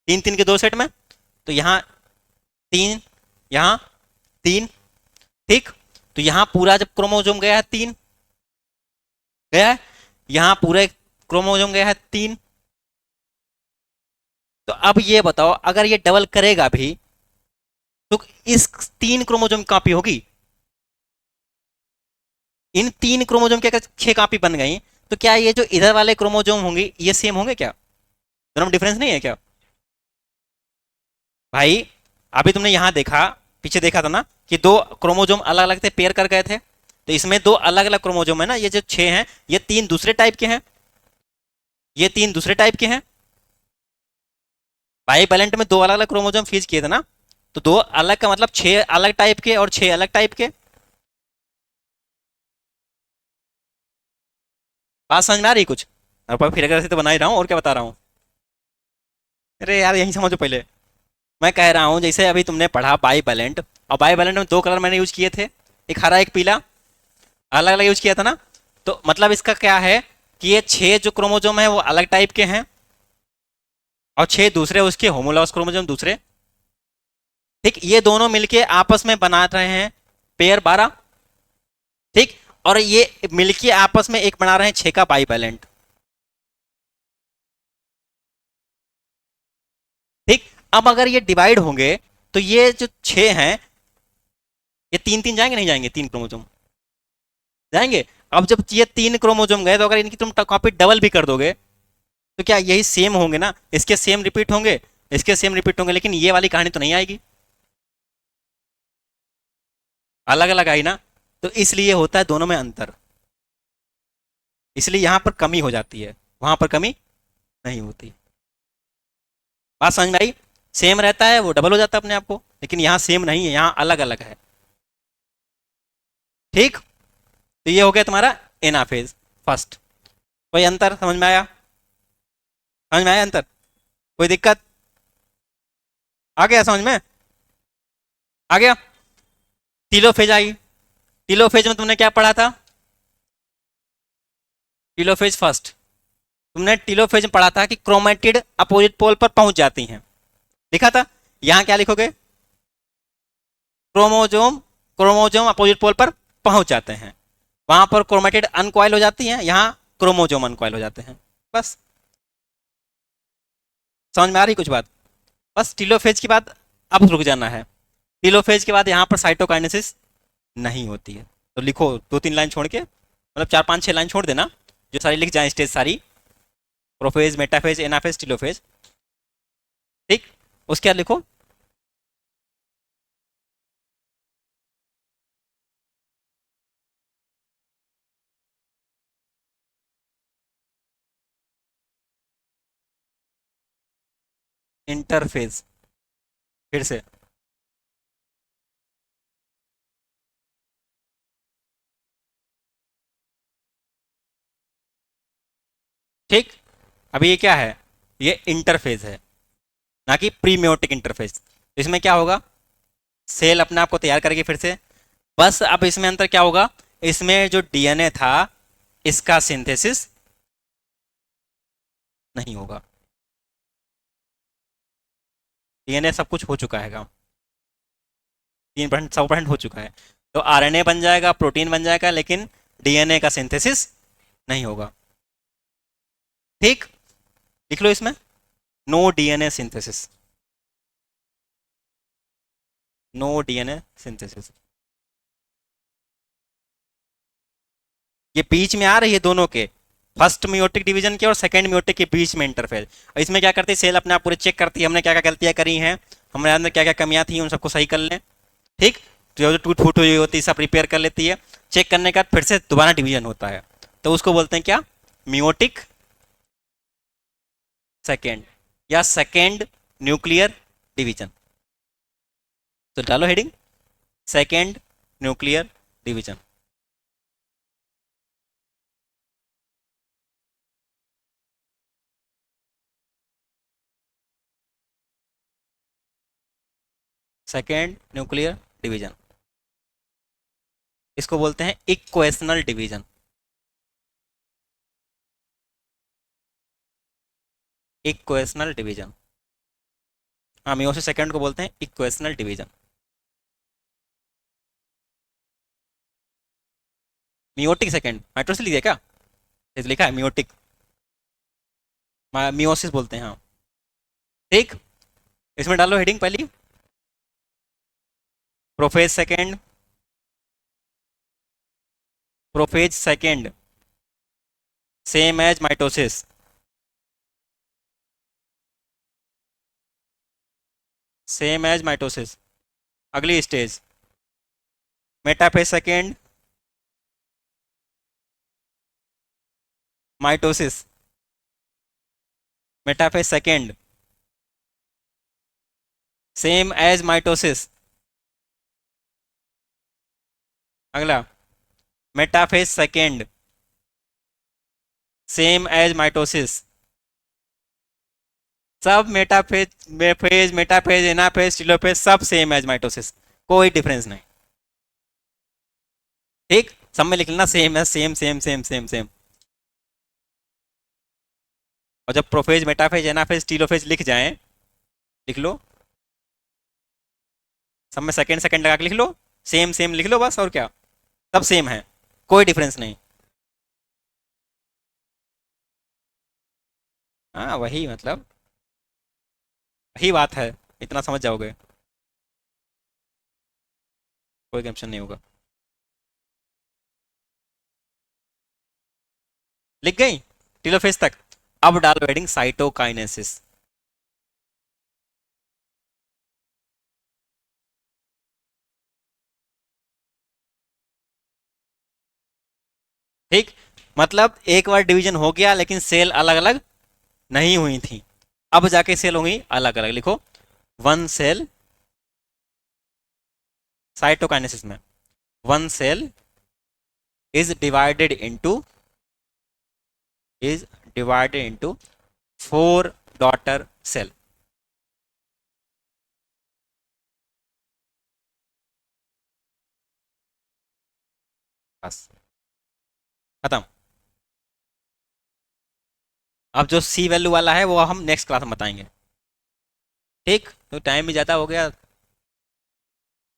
3 3 के 2 सेट में, तो यहाँ 3, यहाँ 3। ठीक, तो यहाँ पूरा जब क्रोमोजोम गया है 3 गया है, यहाँ पूरे क्रोमोजोम गया है 3। तो अब ये बताओ, अगर ये डबल करेगा भी तो इस 3 क्रोमोजोम की कॉपी होगी? इन 3 क्रोमोजोम की अगर 6 कॉपी बन गई, तो क्या ये जो इधर वाले क्रोमोजोम होंगे ये सेम होंगे क्या? दोनों में डिफरेंस नहीं है क्या भाई? अभी तुमने यहां देखा, पीछे देखा था ना कि 2 क्रोमोजोम अलग अलग थे, पेयर कर गए थे, तो इसमें 2 अलग अलग क्रोमोजोम है ना, ये जो 6 हैं, ये 3 दूसरे टाइप के हैं, ये 3 दूसरे टाइप के हैं। बाइवेलेंट में 2 अलग अलग क्रोमोजोम फीज किए थे ना, तो 2 अलग का मतलब 6 अलग टाइप के और 6 अलग टाइप के। बात समझ में आ रही कुछ? और फिर अगर ऐसे तो बना ही रहा हूँ, और क्या बता रहा हूँ? अरे यार यही समझो पहले। मैं कह रहा हूँ जैसे अभी तुमने पढ़ा बाइवेलेंट, और बाइवेलेंट में 2 कलर मैंने यूज किए थे, एक हरा एक पीला, अलग अलग यूज किया था ना। तो मतलब इसका क्या है कि ये 6 जो क्रोमोजोम है वो अलग टाइप के हैं, और 6 दूसरे उसके होमोलॉगस क्रोमोजोम दूसरे। ठीक, ये दोनों मिलके आपस में बना रहे हैं पेयर 12। ठीक, और ये मिलके आपस में एक बना रहे हैं 6 का बाइवेलेंट। ठीक, अब अगर ये डिवाइड होंगे तो ये जो 6 हैं, ये 3 3 जाएंगे नहीं जाएंगे? 3 क्रोमोजोम जाएंगे। अब जब ये 3 क्रोमोजोम गए, तो अगर इनकी तुम कॉपी डबल भी कर दोगे, तो क्या यही सेम होंगे ना? इसके सेम रिपीट होंगे, इसके सेम रिपीट होंगे, लेकिन ये वाली कहानी तो नहीं आएगी, अलग अलग आई ना। तो इसलिए होता है दोनों में अंतर, इसलिए यहां पर कमी हो जाती है, वहां पर कमी नहीं होती। बात समझ में आई? सेम रहता है वो डबल हो जाता है अपने आप को, लेकिन यहाँ सेम नहीं है, यहाँ अलग अलग है। ठीक, तो ये हो गया तुम्हारा एनाफेज फर्स्ट। कोई अंतर समझ में आया? समझ में आया अंतर? कोई दिक्कत? आ गया समझ में? आ गया। टीलोफेज आई। टीलोफेज में तुमने क्या पढ़ा था? टीलोफेज फर्स्ट, तुमने टीलोफेज में पढ़ा था कि क्रोमेटिड अपोजिट पोल पर पहुंच जाती हैं, लिखा था। यहां क्या लिखोगे? क्रोमोजोम, क्रोमोजोम अपोजिट पोल पर पहुंच जाते हैं, वहां पर क्रोमेटिड अनकॉइल हो जाती हैं, यहाँ क्रोमोजोम अनकॉइल हो जाते हैं। बस समझ में आ रही कुछ बात? बस टीलोफेज के बाद अब रुक जाना है। टीलोफेज के बाद यहाँ पर साइटोकाइनेसिस नहीं होती है, तो लिखो 2 3 लाइन छोड़ के, मतलब 4 5 6 लाइन छोड़ देना, जो सारी लिख जाए स्टेज सारी, प्रोफेज, मेटाफेज, एनाफेज, टीलोफेज। ठीक, उसके बाद लिखो इंटरफेज। फिर से ठीक, अभी ये क्या है? ये इंटरफेज है, ना कि प्रीमियोटिक इंटरफेज। तो इसमें क्या होगा? सेल अपने आप को तैयार करेगी फिर से। बस अब इसमें अंतर क्या होगा? इसमें जो डीएनए था, इसका सिंथेसिस नहीं होगा। डीएनए सब कुछ हो चुका है काम, 3% 100% हो चुका है। तो आरएनए बन जाएगा, प्रोटीन बन जाएगा, लेकिन डीएनए का सिंथेसिस नहीं होगा। ठीक, लिख लो इसमें no DNA synthesis, no DNA synthesis. ये बीच में आ रही है दोनों के, फर्स्ट मियोटिक डिवीजन के और सेकंड मियोटिक के बीच में इंटरफेज। और इसमें क्या करती है, सेल अपने आप पूरे चेक करती है हमने क्या क्या गलतियां करी हैं, हमारे अंदर क्या क्या कमियां थी, उन सबको सही कर लें। ठीक, जो जो टूट फूट हुई होती है सब रिपेयर कर लेती है। चेक करने के बाद फिर से दोबारा डिवीजन होता है, तो उसको बोलते हैं क्या, मियोटिक सेकेंड या सेकेंड न्यूक्लियर डिवीजन। तो डालो heading second nuclear division. Second nuclear division, इसको बोलते हैं इक्वेशनल डिवीजन। इक्वेशनल डिवीजन, हाँ, मियोसिस सेकेंड को बोलते हैं equational division. Meiotic second mitosis लिखा है क्या, इस लिखा है मियोटिक, मियोसिस बोलते हैं हाँ। ठीक, इसमें डालो हेडिंग पहली, prophase second, prophase second same as mitosis. Same as mitosis, अगली stage metaphase second mitosis. Metaphase second same as mitosis. अगला metaphase second same as mitosis. सब metaphase phase metaphase anaphase telophase सब सेम एज माइटोसिस, कोई डिफरेंस नहीं। ठीक, सब में लिख लेना सेम है, same same same same same. और जब प्रोफेज मेटाफेज एनाफेज टीलोफेज लिख जाएं, लिख लो सब में सेकेंड सेकेंड लगा के लिख लो, सेम सेम लिख लो बस, और क्या, सब सेम है, कोई डिफरेंस नहीं। हाँ वही मतलब, वही बात है, इतना समझ जाओगे, कोई टेंशन नहीं होगा। लिख गई टीलोफेज तक। अब डालो हेडिंग साइटोकाइनेसिस। ठीक, मतलब एक बार डिवीजन हो गया लेकिन सेल अलग अलग नहीं हुई थी, अब जाके सेल होंगी अलग अलग। लिखो वन सेल साइटोकाइनेसिस में one cell is divided into is divided into 4 daughter cell। बस खत्म। अब जो सी वैल्यू वाला है वो हम नेक्स्ट क्लास में बताएंगे। ठीक, तो टाइम भी ज़्यादा हो गया।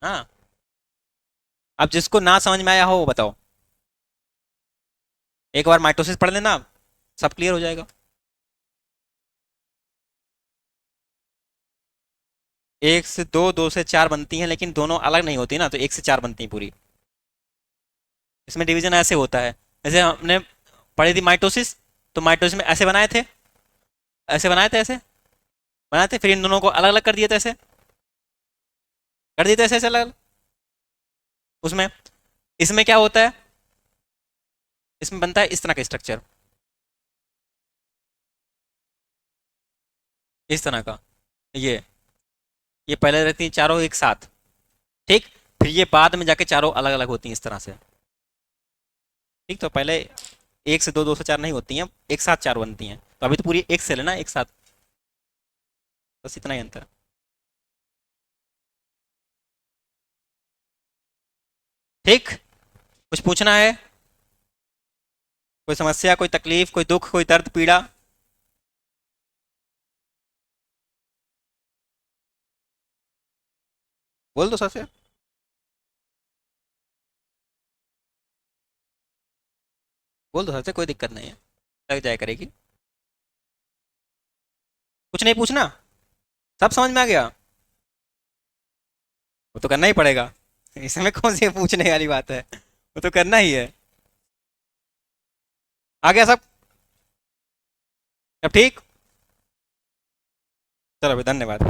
हाँ, अब जिसको ना समझ में आया हो वो बताओ, एक बार माइटोसिस पढ़ लेना, सब क्लियर हो जाएगा। एक से दो, दो से चार बनती हैं, लेकिन दोनों अलग नहीं होती ना, तो एक से चार बनती हैं पूरी। इसमें डिवीजन ऐसे होता है, जैसे हमने पढ़ी थी माइटोसिस, तो माइटोसिस में ऐसे बनाए थे, ऐसे बनाए थे, ऐसे बनाए थे, फिर इन दोनों को अलग अलग कर दिए थे, ऐसे कर दिए थे, ऐसे ऐसे अलग अलग। उसमें इसमें क्या होता है, इसमें बनता है इस तरह का स्ट्रक्चर, इस तरह का। ये पहले रहती हैं चारों एक साथ। ठीक, फिर ये बाद में जाके चारों अलग अलग होती हैं इस तरह से। ठीक, तो पहले एक से दो, दो से चार नहीं होती हैं, एक साथ चार बनती हैं। तो अभी तो पूरी एक सेल है ना, एक साथ, बस इतना ही अंतर। ठीक, कुछ पूछना है, कोई समस्या, कोई तकलीफ, कोई दुख, कोई दर्द पीड़ा? बोल दो सबसे। बोल दो सबसे, कोई दिक्कत नहीं है, लग जाया करेगी। कुछ नहीं पूछना, सब समझ में आ गया? वो तो करना ही पड़ेगा, इसमें कौन सी पूछने वाली बात है, वो तो करना ही है। आ गया सब? अब ठीक, चलो भाई, धन्यवाद।